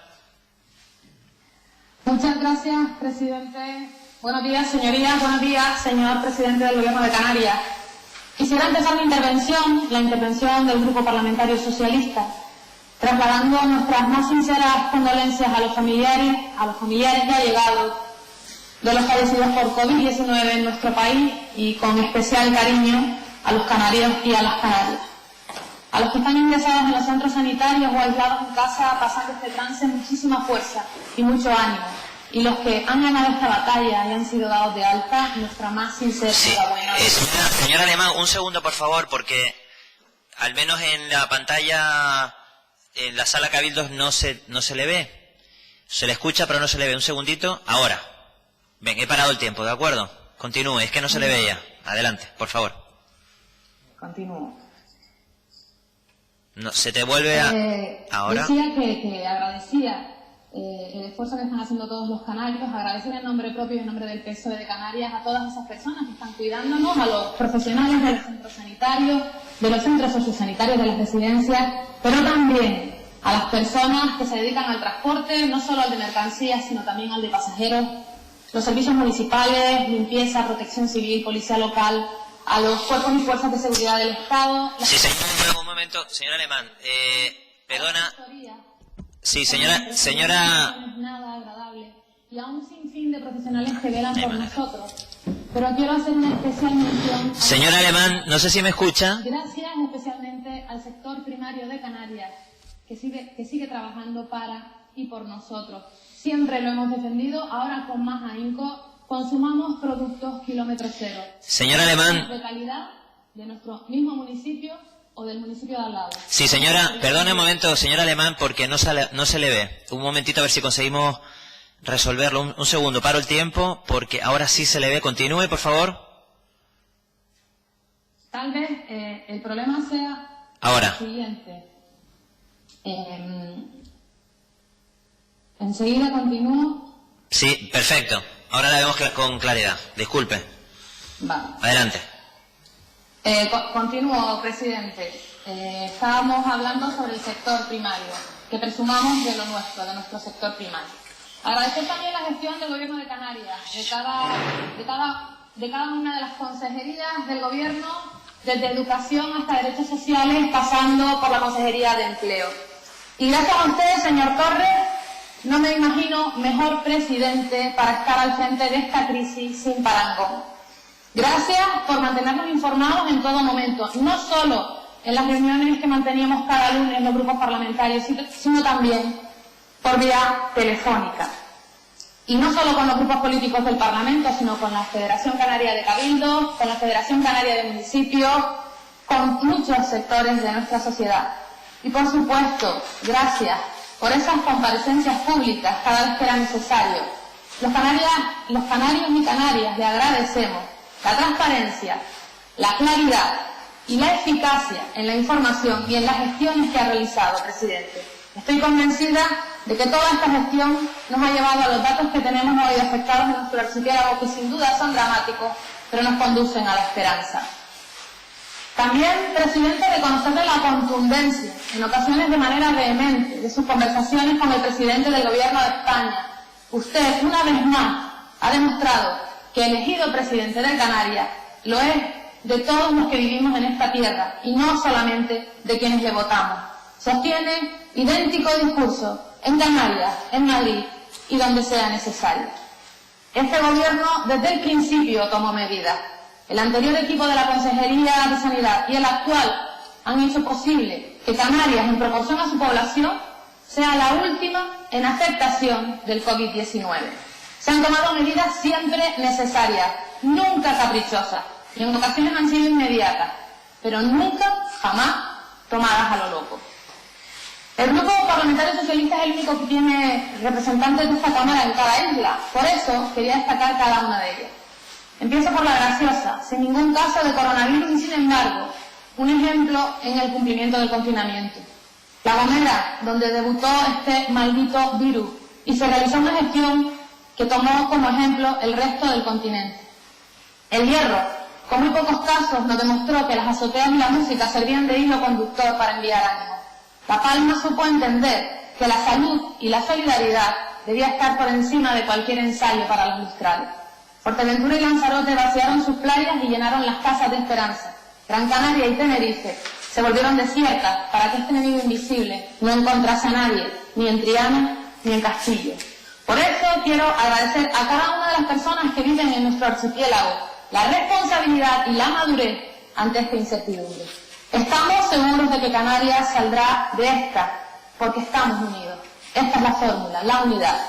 Muchas gracias, presidente. Buenos días, señorías. Buenos días, señor presidente del Gobierno de Canarias. Quisiera empezar la intervención del Grupo Parlamentario Socialista, trasladando nuestras más sinceras condolencias a los familiares y allegados de los fallecidos por COVID-19 en nuestro país y con especial cariño a los canarios y a las canarias. A los que están ingresados en los centros sanitarios o aislados en casa, pasando este trance, muchísima fuerza y mucho ánimo. Y los que han ganado esta batalla y han sido dados de alta, nuestra más sincera enhorabuena. Señora Alemán, un segundo, por favor, porque al menos en la pantalla, en la sala Cabildos, no se le ve. Se le escucha, pero no se le ve. Un segundito. Ahora. Ven, he parado el tiempo, ¿de acuerdo? Continúe, es que no se le veía. Adelante, por favor. Continúo. No, se te vuelve a... Ahora. Decía que agradecía el esfuerzo que están haciendo todos los canarios, agradecer en nombre propio y en nombre del PSOE de Canarias a todas esas personas que están cuidándonos, a los profesionales de los centros sanitarios, de los centros sociosanitarios, de las residencias, pero también a las personas que se dedican al transporte, no solo al de mercancías, sino también al de pasajeros, los servicios municipales, limpieza, protección civil, policía local, a los cuerpos y fuerzas de seguridad del Estado. Sí, señor, un momento, señor Alemán, perdona. Sí, señora. Nada agradable y a un sinfín de profesionales que velan por nosotros. Pero quiero hacer una especial mención. Señor Alemán, no sé si me escucha. Gracias especialmente al sector primario de Canarias, que sigue trabajando para y por nosotros. Siempre lo hemos defendido, ahora con más ahínco. Consumamos productos kilómetro cero. Señor Alemán. De calidad de nuestro mismo municipio o del municipio de al lado. Sí, señora, perdone un momento, señor Alemán, porque no se le ve. Un momentito a ver si conseguimos resolverlo. Un segundo, paro el tiempo, porque ahora sí se le ve. Continúe, por favor. Tal vez el problema sea ahora. El siguiente. Enseguida continúo. Sí, perfecto. Ahora la vemos con claridad. Disculpe. Vale. Adelante. Continúo, presidente. Estábamos hablando sobre el sector primario, que presumamos de lo nuestro, de nuestro sector primario. Agradecer también la gestión del Gobierno de Canarias, de cada una de las consejerías del Gobierno, desde educación hasta derechos sociales, pasando por la Consejería de Empleo. Y gracias a ustedes, señor Torres, no me imagino mejor presidente para estar al frente de esta crisis sin parangón. Gracias por mantenernos informados en todo momento, no solo en las reuniones que manteníamos cada lunes los grupos parlamentarios, sino también por vía telefónica. Y no solo con los grupos políticos del Parlamento, sino con la Federación Canaria de Cabildos, con la Federación Canaria de Municipios, con muchos sectores de nuestra sociedad. Y por supuesto, gracias por esas comparecencias públicas cada vez que era necesario. Los canarios y canarias le agradecemos la transparencia, la claridad y la eficacia en la información y en las gestiones que ha realizado, presidente. Estoy convencida de que toda esta gestión nos ha llevado a los datos que tenemos hoy afectados en nuestro archipiélago, que sin duda son dramáticos, pero nos conducen a la esperanza. También, presidente, reconocerle la contundencia, en ocasiones de manera vehemente, de sus conversaciones con el presidente del Gobierno de España. Usted, una vez más, ha demostrado que elegido presidente de Canarias lo es de todos los que vivimos en esta tierra y no solamente de quienes le votamos. Sostiene idéntico discurso en Canarias, en Madrid y donde sea necesario. Este gobierno desde el principio tomó medidas. El anterior equipo de la Consejería de Sanidad y el actual han hecho posible que Canarias, en proporción a su población, sea la última en aceptación del COVID-19. Se han tomado medidas siempre necesarias, nunca caprichosas, y en ocasiones han sido inmediatas, pero nunca, jamás, tomadas a lo loco. El Grupo Parlamentario Socialista es el único que tiene representantes de esta Cámara en cada isla, por eso quería destacar cada una de ellas. Empiezo por La Graciosa, sin ningún caso de coronavirus y sin embargo, un ejemplo en el cumplimiento del confinamiento. La Gomera, donde debutó este maldito virus y se realizó una gestión que tomó como ejemplo el resto del continente. El Hierro, con muy pocos casos, nos demostró que las azoteas y la música servían de hilo conductor para enviar ánimo. La Palma supo entender que la salud y la solidaridad debía estar por encima de cualquier ensayo para los Mistrales. Fuerteventura y Lanzarote vaciaron sus playas y llenaron las casas de esperanza. Gran Canaria y Tenerife se volvieron desiertas para que este enemigo invisible no encontrase a nadie, ni en Triana ni en Castillo. Por eso quiero agradecer a cada una de las personas que viven en nuestro archipiélago la responsabilidad y la madurez ante esta incertidumbre. Estamos seguros de que Canarias saldrá de esta, porque estamos unidos. Esta es la fórmula, la unidad.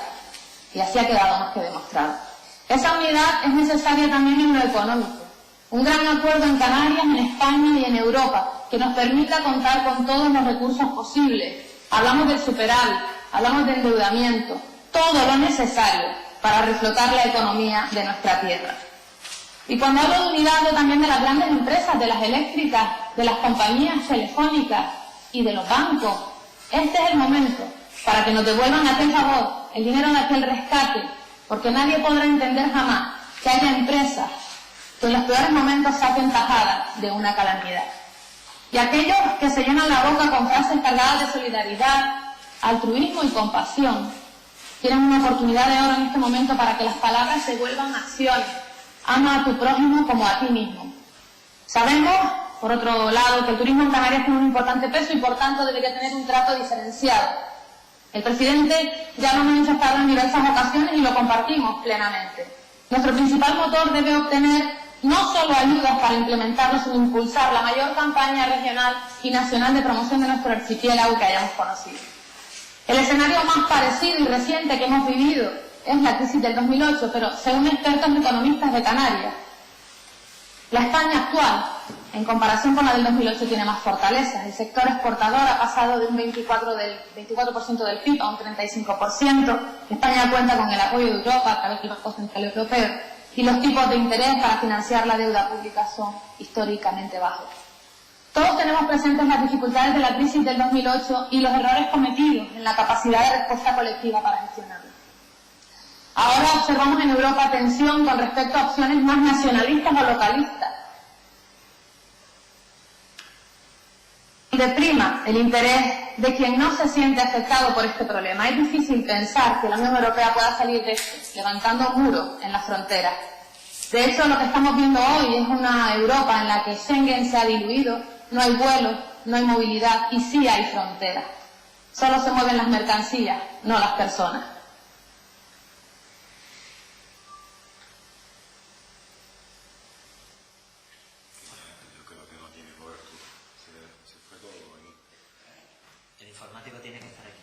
Y así ha quedado más que demostrado. Esa unidad es necesaria también en lo económico. Un gran acuerdo en Canarias, en España y en Europa, que nos permita contar con todos los recursos posibles. Hablamos del superávit, hablamos de endeudamiento, todo lo necesario para reflotar la economía de nuestra tierra. Y cuando hablo de unidad, hablo también de las grandes empresas, de las eléctricas, de las compañías telefónicas y de los bancos. Este es el momento para que nos devuelvan aquel favor, el dinero de aquel rescate, porque nadie podrá entender jamás que haya empresas que en los peores momentos saquen tajada de una calamidad. Y aquellos que se llenan la boca con frases cargadas de solidaridad, altruismo y compasión, tienen una oportunidad de oro en este momento para que las palabras se vuelvan acciones. Ama a tu prójimo como a ti mismo. Sabemos, por otro lado, que el turismo en Canarias tiene un importante peso y por tanto debería tener un trato diferenciado. El presidente ya lo ha manifestado en diversas ocasiones y lo compartimos plenamente. Nuestro principal motor debe obtener no solo ayudas para implementarlo, sino impulsar la mayor campaña regional y nacional de promoción de nuestro archipiélago que hayamos conocido. El escenario más parecido y reciente que hemos vivido es la crisis del 2008, pero según expertos economistas de Canarias, la España actual, en comparación con la del 2008, tiene más fortalezas. El sector exportador ha pasado de un 24% del PIB a un 35%. España cuenta con el apoyo de Europa a través del Banco Central Europeo y los tipos de interés para financiar la deuda pública son históricamente bajos. Todos tenemos presentes las dificultades de la crisis del 2008 y los errores cometidos en la capacidad de respuesta colectiva para gestionarla. Ahora observamos en Europa tensión con respecto a opciones más nacionalistas o localistas. Deprima el interés de quien no se siente afectado por este problema. Es difícil pensar que la Unión Europea pueda salir de esto, levantando muros en la frontera. De hecho, lo que estamos viendo hoy es una Europa en la que Schengen se ha diluido, no hay vuelos, no hay movilidad y sí hay fronteras. Solo se mueven las mercancías, no las personas. El informático tiene que estar aquí.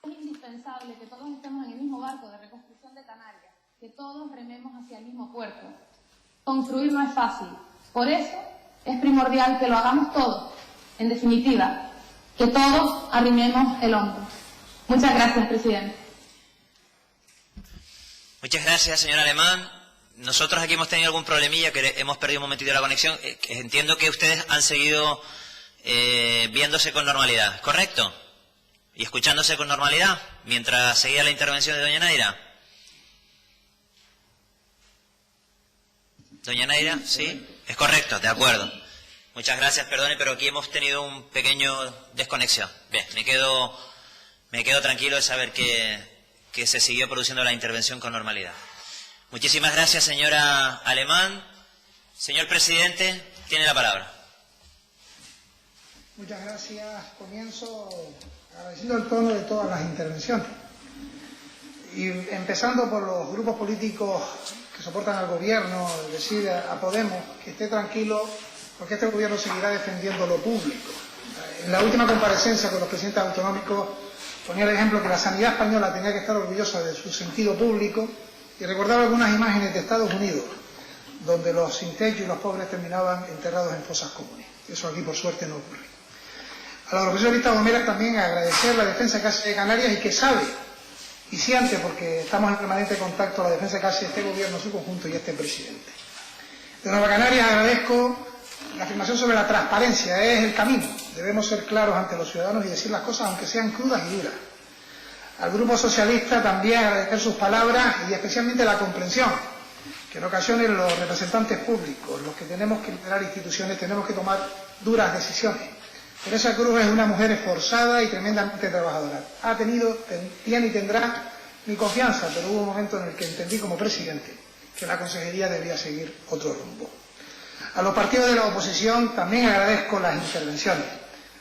Es indispensable que todos estemos en el mismo barco de reconstrucción de Canarias, que todos rememos hacia el mismo puerto. Construir no es fácil, por eso es primordial que lo hagamos todos. En definitiva, que todos arrimemos el hombro. Muchas gracias, presidente. Muchas gracias, señor Alemán. Nosotros aquí hemos tenido algún problemilla, que hemos perdido un momentito la conexión. Entiendo que ustedes han seguido viéndose con normalidad, ¿correcto? Y escuchándose con normalidad mientras seguía la intervención de doña Naira. Doña Naira, ¿sí? Es correcto, de acuerdo. Muchas gracias, perdone, pero aquí hemos tenido un pequeño desconexión. Bien, me quedo tranquilo de saber que se siguió produciendo la intervención con normalidad. Muchísimas gracias, señora Alemán. Señor presidente, tiene la palabra. Muchas gracias. Comienzo agradeciendo el tono de todas las intervenciones. Y empezando por los grupos políticos que soportan al gobierno, es decir, a Podemos, que esté tranquilo, porque este gobierno seguirá defendiendo lo público. En la última comparecencia con los presidentes autonómicos ponía el ejemplo que la sanidad española tenía que estar orgullosa de su sentido público y recordaba algunas imágenes de Estados Unidos, donde los sin techo y los pobres terminaban enterrados en fosas comunes. Eso aquí, por suerte, no ocurre. A la profesorita Gomera también agradecer la defensa que hace de Canarias y que sabe y siente, porque estamos en permanente contacto, la defensa que hace este gobierno en su conjunto y este presidente. De Nueva Canarias agradezco la afirmación sobre la transparencia, es el camino. Debemos ser claros ante los ciudadanos y decir las cosas aunque sean crudas y duras. Al Grupo Socialista también agradecer sus palabras y especialmente la comprensión, que en ocasiones los representantes públicos, los que tenemos que liderar instituciones, tenemos que tomar duras decisiones. Teresa Cruz es una mujer esforzada y tremendamente trabajadora. Ha tenido, tiene y tendrá mi confianza, pero hubo un momento en el que entendí como presidente que la consejería debía seguir otro rumbo. A los partidos de la oposición también agradezco las intervenciones.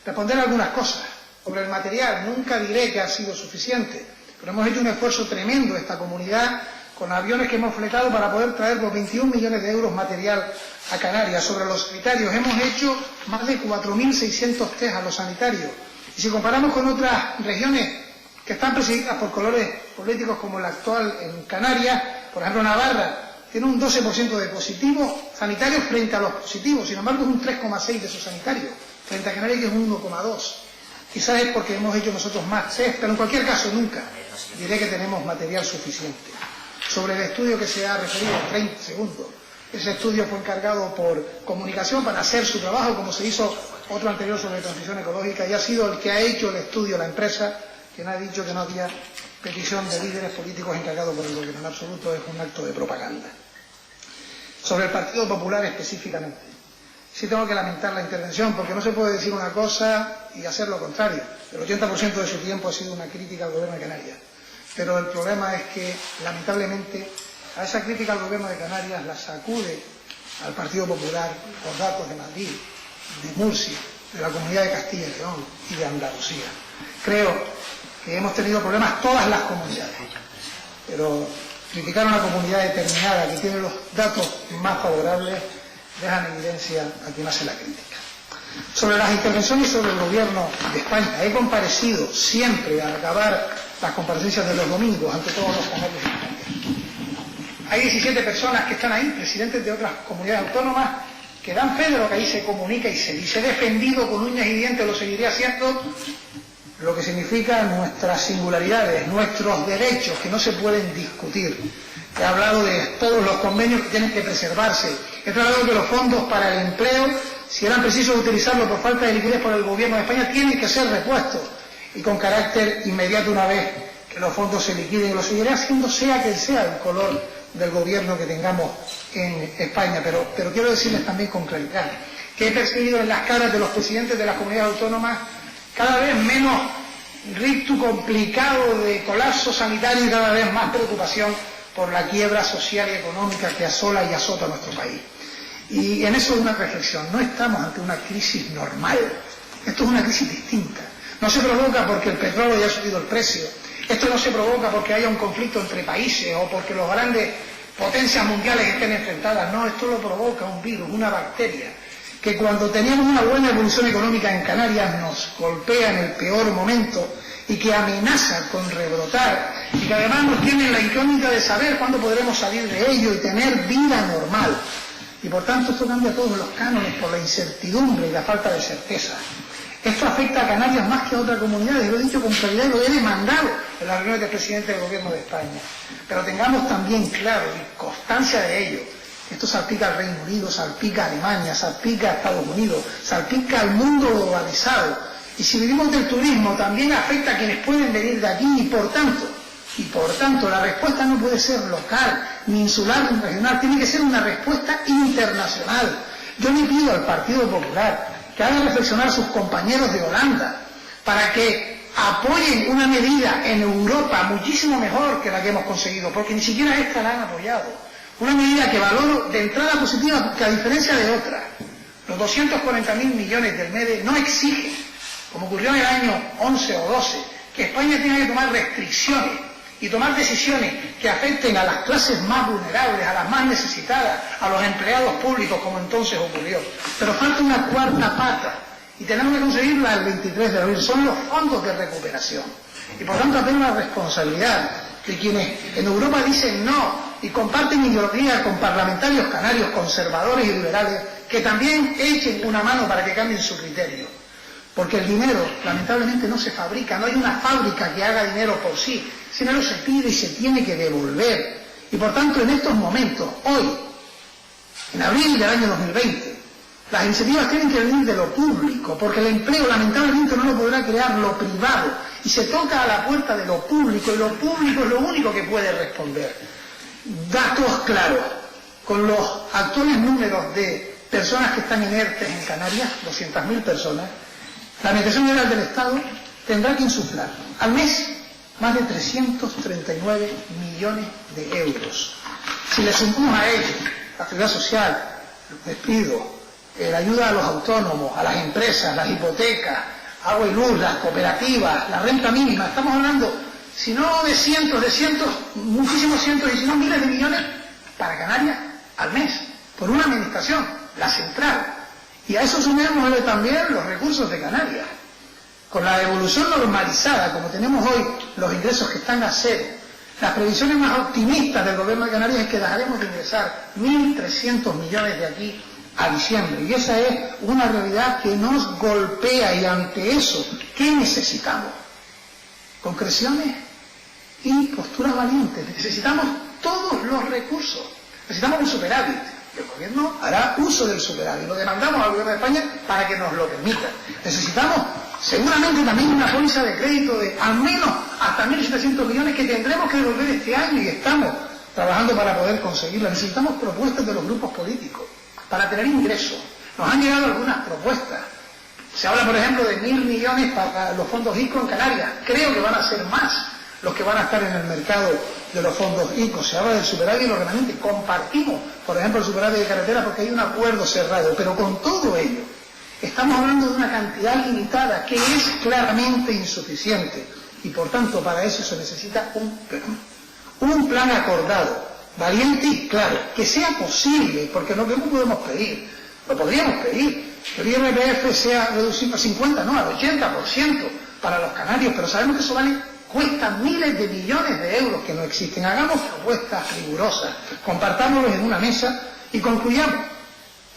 Responder algunas cosas. Sobre el material, nunca diré que ha sido suficiente, pero hemos hecho un esfuerzo tremendo esta comunidad con aviones que hemos fletado para poder traer por 21 millones de euros material a Canarias. Sobre los sanitarios, hemos hecho más de 4.600 test a los sanitarios. Y si comparamos con otras regiones que están presididas por colores políticos como el actual en Canarias, por ejemplo Navarra, tiene un 12% de positivos sanitarios frente a los positivos, sin embargo es un 3,6% de esos sanitarios, frente a Canarias que es un 1,2%. Quizás es porque hemos hecho nosotros más test, pero en cualquier caso nunca diré que tenemos material suficiente. Sobre el estudio que se ha referido, 30 segundos, ese estudio fue encargado por Comunicación para hacer su trabajo, como se hizo otro anterior sobre transición ecológica, y ha sido el que ha hecho el estudio la empresa, quien ha dicho que no había petición de líderes políticos encargados por el gobierno. En absoluto es un acto de propaganda. Sobre el Partido Popular específicamente, sí tengo que lamentar la intervención, porque no se puede decir una cosa y hacer lo contrario. El 80% de su tiempo ha sido una crítica al gobierno de Canarias. Pero el problema es que, lamentablemente, a esa crítica al gobierno de Canarias la sacude al Partido Popular los datos de Madrid, de Murcia, de la Comunidad de Castilla y León y de Andalucía. Creo que hemos tenido problemas todas las comunidades, pero criticar a una comunidad determinada que tiene los datos más favorables deja en evidencia a quien hace la crítica. Sobre las intervenciones sobre el gobierno de España, he comparecido siempre al acabar las comparecencias de los domingos ante todos los canales de España. Hay 17 personas que están ahí, presidentes de otras comunidades autónomas, que dan fe de lo que ahí se comunica y se dice. He defendido con uñas y dientes, lo seguiré haciendo, lo que significa nuestras singularidades, nuestros derechos que no se pueden discutir. He hablado de todos los convenios que tienen que preservarse. He hablado de los fondos para el empleo, si eran precisos utilizarlos por falta de liquidez por el gobierno de España, tienen que ser repuestos y con carácter inmediato una vez que los fondos se liquiden. Y lo seguiré haciendo sea quien sea el color del gobierno que tengamos en España. Pero quiero decirles también con claridad que he percibido en las caras de los presidentes de las comunidades autónomas cada vez menos rictus complicado de colapso sanitario y cada vez más preocupación por la quiebra social y económica que asola y azota a nuestro país. Y en eso es una reflexión. No estamos ante una crisis normal. Esto es una crisis distinta. No se provoca porque el petróleo haya subido el precio. Esto no se provoca porque haya un conflicto entre países o porque los grandes potencias mundiales estén enfrentadas. No, esto lo provoca un virus, una bacteria, que cuando teníamos una buena evolución económica en Canarias nos golpea en el peor momento y que amenaza con rebrotar y que además nos tiene la incógnita de saber cuándo podremos salir de ello y tener vida normal. Y por tanto esto cambia todos los cánones por la incertidumbre y la falta de certeza. Esto afecta a Canarias más que a otras comunidades, lo he dicho con claridad y lo he demandado en la reunión del presidente del Gobierno de España. Pero tengamos también claro y constancia de ello. Esto salpica al Reino Unido, salpica a Alemania, salpica a Estados Unidos, salpica al mundo globalizado. Y si vivimos del turismo, también afecta a quienes pueden venir de aquí y por tanto, la respuesta no puede ser local, ni insular, ni regional, tiene que ser una respuesta internacional. Yo le pido al Partido Popular que haga reflexionar a sus compañeros de Holanda para que apoyen una medida en Europa muchísimo mejor que la que hemos conseguido, porque ni siquiera esta la han apoyado. Una medida que valoro de entrada positiva, que a diferencia de otras, los 240.000 millones del MEDE no exigen, como ocurrió en el año 11 o 12, que España tenga que tomar restricciones y tomar decisiones que afecten a las clases más vulnerables, a las más necesitadas, a los empleados públicos, como entonces ocurrió. Pero falta una cuarta pata, y tenemos que conseguirla el 23 de abril, son los fondos de recuperación. Y por tanto tenemos la responsabilidad de quienes en Europa dicen no y comparten ideología con parlamentarios canarios conservadores y liberales, que también echen una mano para que cambien su criterio. Porque el dinero, lamentablemente, no se fabrica, no hay una fábrica que haga dinero por sí. Ese dinero se pide y se tiene que devolver. Y por tanto, en estos momentos, hoy, en abril del año 2020, las iniciativas tienen que venir de lo público, porque el empleo, lamentablemente, no lo podrá crear lo privado. Y se toca a la puerta de lo público, y lo público es lo único que puede responder. Datos claros, con los actuales números de personas que están inertes en Canarias, 200.000 personas, la Administración General del Estado tendrá que insuflar al mes más de 339 millones de euros. Si le sumamos a ello la seguridad social, el despido, la ayuda a los autónomos, a las empresas, las hipotecas, agua y luz, las cooperativas, la renta mínima, estamos hablando, si no de cientos, muchísimos cientos y si no miles de millones para Canarias al mes, por una administración, la central. Y a eso sumémosle también los recursos de Canarias. Con la evolución normalizada, como tenemos hoy los ingresos que están a cero, las previsiones más optimistas del Gobierno de Canarias es que dejaremos de ingresar 1.300 millones de aquí a diciembre. Y esa es una realidad que nos golpea, y ante eso, ¿qué necesitamos? Concreciones y posturas valientes. Necesitamos todos los recursos. Necesitamos un superávit. El Gobierno hará uso del superávit. Lo demandamos al Gobierno de España para que nos lo permita. Necesitamos seguramente también una póliza de crédito de al menos hasta 1.700 millones que tendremos que devolver este año, y estamos trabajando para poder conseguirla. Necesitamos propuestas de los grupos políticos para tener ingresos. Nos han llegado algunas propuestas. Se habla, por ejemplo, de 1.000 millones para los fondos ICO en Canarias. Creo que van a ser más los que van a estar en el mercado de los fondos ICO. Se habla del superávit y lo realmente compartimos, por ejemplo, el superávit de carretera porque hay un acuerdo cerrado, pero con todo ello estamos hablando de una cantidad limitada que es claramente insuficiente, y por tanto para eso se necesita un plan acordado, valiente y claro, que sea posible, porque lo que no podemos pedir, lo podríamos pedir, que el IRPF sea reducido a 50, no, al 80% para los canarios, pero sabemos que eso cuesta miles de millones de euros que no existen. Hagamos propuestas rigurosas, compartámoslos en una mesa y concluyamos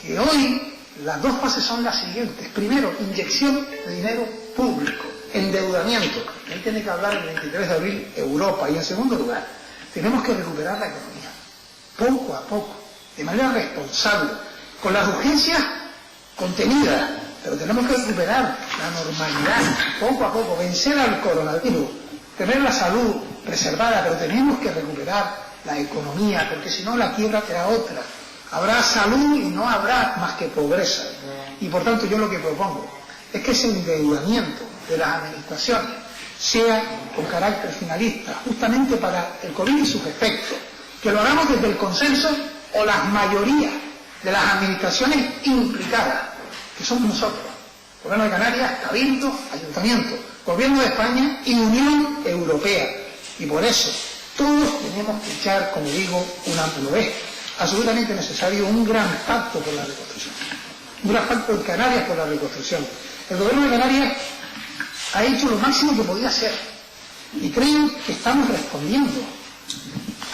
que hoy las dos fases son las siguientes. Primero, inyección de dinero público, endeudamiento. Ahí tiene que hablar el 23 de abril Europa. Y en segundo lugar, tenemos que recuperar la economía, poco a poco, de manera responsable, con las urgencias contenidas, pero tenemos que recuperar la normalidad, poco a poco, vencer al coronavirus, tener la salud preservada, pero tenemos que recuperar la economía, porque si no la quiebra será otra. Habrá salud y no habrá más que pobreza. Y por tanto yo lo que propongo es que ese endeudamiento de las administraciones sea con carácter finalista, justamente para el COVID y sus efectos. Que lo hagamos desde el consenso o las mayorías de las administraciones implicadas, que somos nosotros. Gobierno de Canarias, Cabildo, Ayuntamiento, Gobierno de España y Unión Europea. Y por eso todos tenemos que echar, como digo, un amplio vez. Absolutamente necesario un gran pacto por la reconstrucción. Un gran pacto en Canarias por la reconstrucción. El Gobierno de Canarias ha hecho lo máximo que podía hacer. Y creo que estamos respondiendo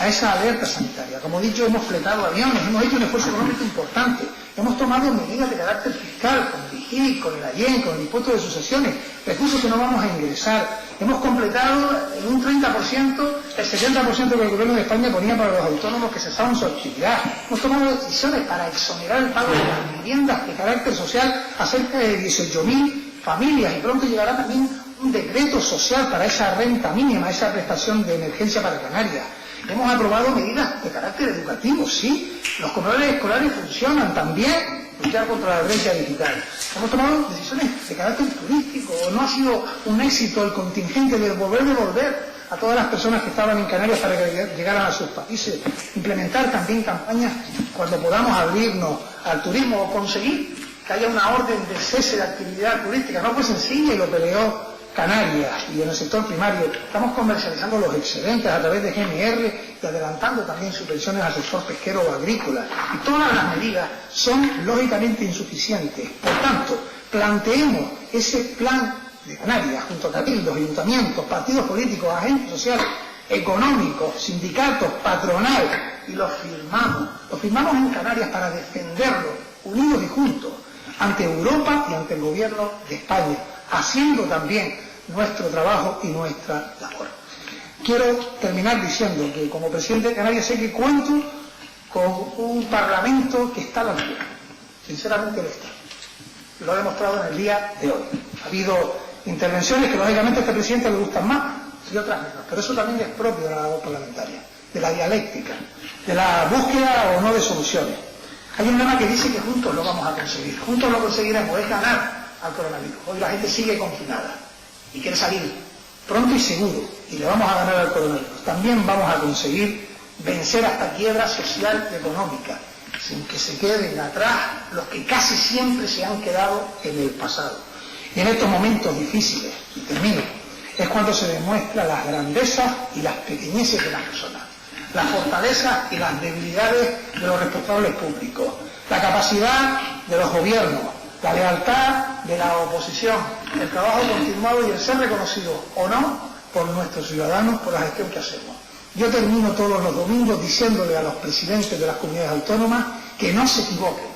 a esa alerta sanitaria. Como he dicho, hemos fletado aviones, hemos hecho un esfuerzo económico importante, hemos tomado medidas de carácter fiscal con IGI, con el AYEN, con el impuesto de sucesiones, recursos que no vamos a ingresar. Hemos completado en un 30% el 70% que el Gobierno de España ponía para los autónomos que cesaban su actividad. Hemos tomado decisiones para exonerar el pago de las viviendas de carácter social a cerca de 18.000 familias, y pronto llegará también un decreto social para esa renta mínima, esa prestación de emergencia para Canarias. Hemos aprobado medidas de carácter educativo, sí. Los comedores escolares funcionan también, luchar contra la brecha digital. Hemos tomado decisiones de carácter turístico. No ha sido un éxito el contingente de devolver a todas las personas que estaban en Canarias para que llegaran a sus países. Implementar también campañas cuando podamos abrirnos al turismo o conseguir que haya una orden de cese de actividad turística. No fue sencilla y lo peleó Canarias. Y en el sector primario estamos comercializando los excedentes a través de GMR y adelantando también subvenciones al sector pesquero o agrícola. Y todas las medidas son lógicamente insuficientes. Por tanto, planteemos ese plan de Canarias junto a cabildos, ayuntamientos, partidos políticos, agentes sociales, económicos, sindicatos, patronal, y lo firmamos. Lo firmamos en Canarias para defenderlo, unidos y juntos, ante Europa y ante el Gobierno de España, haciendo también nuestro trabajo y nuestra labor. Quiero terminar diciendo que como presidente de Canarias sé que cuento con un Parlamento que está a la altura. Sinceramente lo está. Lo ha demostrado en el día de hoy. Ha habido intervenciones que lógicamente a este presidente le gustan más y otras menos, pero eso también es propio de la labor parlamentaria, de la dialéctica, de la búsqueda o no de soluciones. Hay un lema que dice que juntos lo vamos a conseguir, juntos lo conseguiremos, es ganar al coronavirus. Hoy la gente sigue confinada y quiere salir pronto y seguro, y le vamos a ganar al coronavirus. También vamos a conseguir vencer esta quiebra social y económica, sin que se queden atrás los que casi siempre se han quedado en el pasado. Y en estos momentos difíciles, y termino, es cuando se demuestra las grandezas y las pequeñeces de las personas, las fortalezas y las debilidades de los responsables públicos, la capacidad de los gobiernos, la lealtad de la oposición, el trabajo continuado y el ser reconocido o no por nuestros ciudadanos por la gestión que hacemos. Yo termino todos los domingos diciéndole a los presidentes de las comunidades autónomas que no se equivoquen,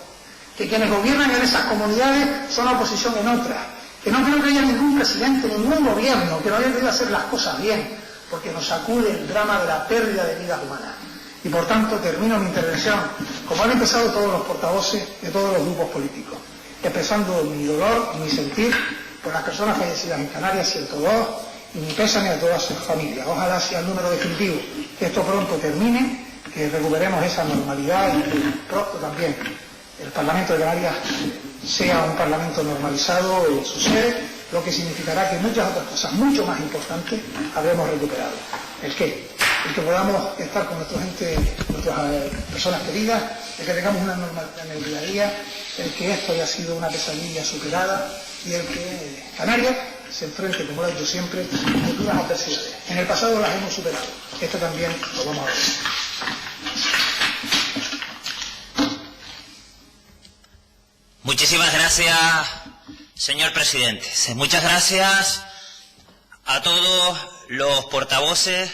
que quienes gobiernan en esas comunidades son la oposición en otras, que no creo que haya ningún presidente, ningún gobierno que no haya querido hacer las cosas bien, porque nos sacude el drama de la pérdida de vidas humanas. Y por tanto termino mi intervención, como han empezado todos los portavoces de todos los grupos políticos, expresando mi dolor y mi sentir por las personas fallecidas en Canarias 102 y mi pésame a todas sus familias. Ojalá sea el número definitivo, que esto pronto termine, que recuperemos esa normalidad y que pronto también el Parlamento de Canarias sea un Parlamento normalizado en su sede, lo que significará que muchas otras cosas mucho más importantes habremos recuperado. El que podamos estar con nuestra gente, nuestras personas queridas, el que tengamos una normalidad en el día a día, el que esto haya sido una pesadilla superada y el que Canarias se enfrente, como lo ha hecho siempre, a duras adversidades. En el pasado las hemos superado. Esto también lo vamos a ver. Muchísimas gracias, señor presidente. Muchas gracias a todos los portavoces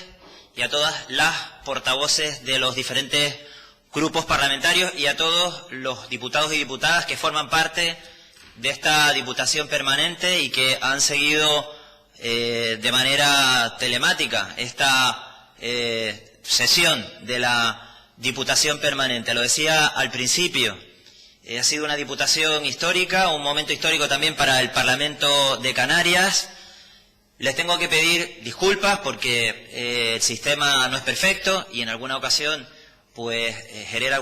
y a todas las portavoces de los diferentes grupos parlamentarios y a todos los diputados y diputadas que forman parte de esta Diputación Permanente y que han seguido de manera telemática esta sesión de la Diputación Permanente. Lo decía al principio, ha sido una diputación histórica, un momento histórico también para el Parlamento de Canarias. Les tengo que pedir disculpas porque el sistema no es perfecto y en alguna ocasión pues genera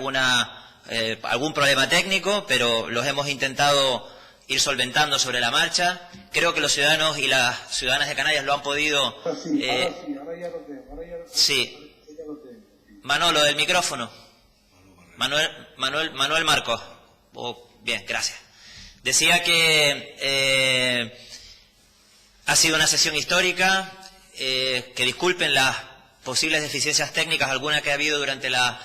algún problema técnico, pero los hemos intentado ir solventando sobre la marcha. Creo que los ciudadanos y las ciudadanas de Canarias lo han podido... Sí. Manolo, del micrófono. Manuel Marcos. Bien, gracias. Decía que ha sido una sesión histórica, que disculpen las posibles deficiencias técnicas, alguna que ha habido durante la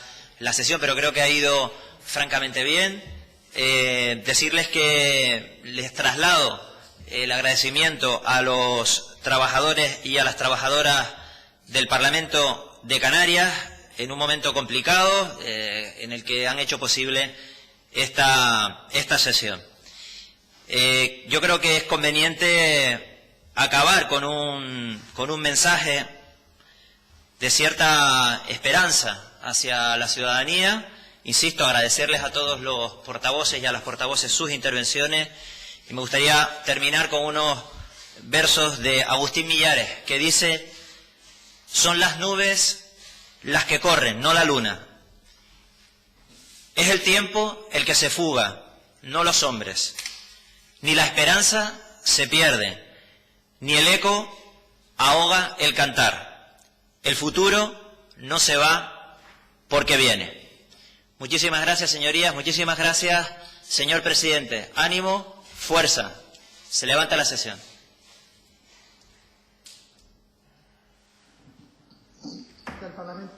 sesión, pero creo que ha ido francamente bien. Decirles que les traslado el agradecimiento a los trabajadores y a las trabajadoras del Parlamento de Canarias en un momento complicado en el que han hecho posible esta sesión. Yo creo que es conveniente acabar con un mensaje de cierta esperanza hacia la ciudadanía. Insisto, agradecerles a todos los portavoces y a las portavoces sus intervenciones, y me gustaría terminar con unos versos de Agustín Millares, que dice: son las nubes las que corren, no la luna. Es el tiempo el que se fuga, no los hombres. Ni la esperanza se pierde, ni el eco ahoga el cantar. El futuro no se va porque viene. Muchísimas gracias, señorías, muchísimas gracias, señor presidente. Ánimo, fuerza. Se levanta la sesión. Del Parlamento.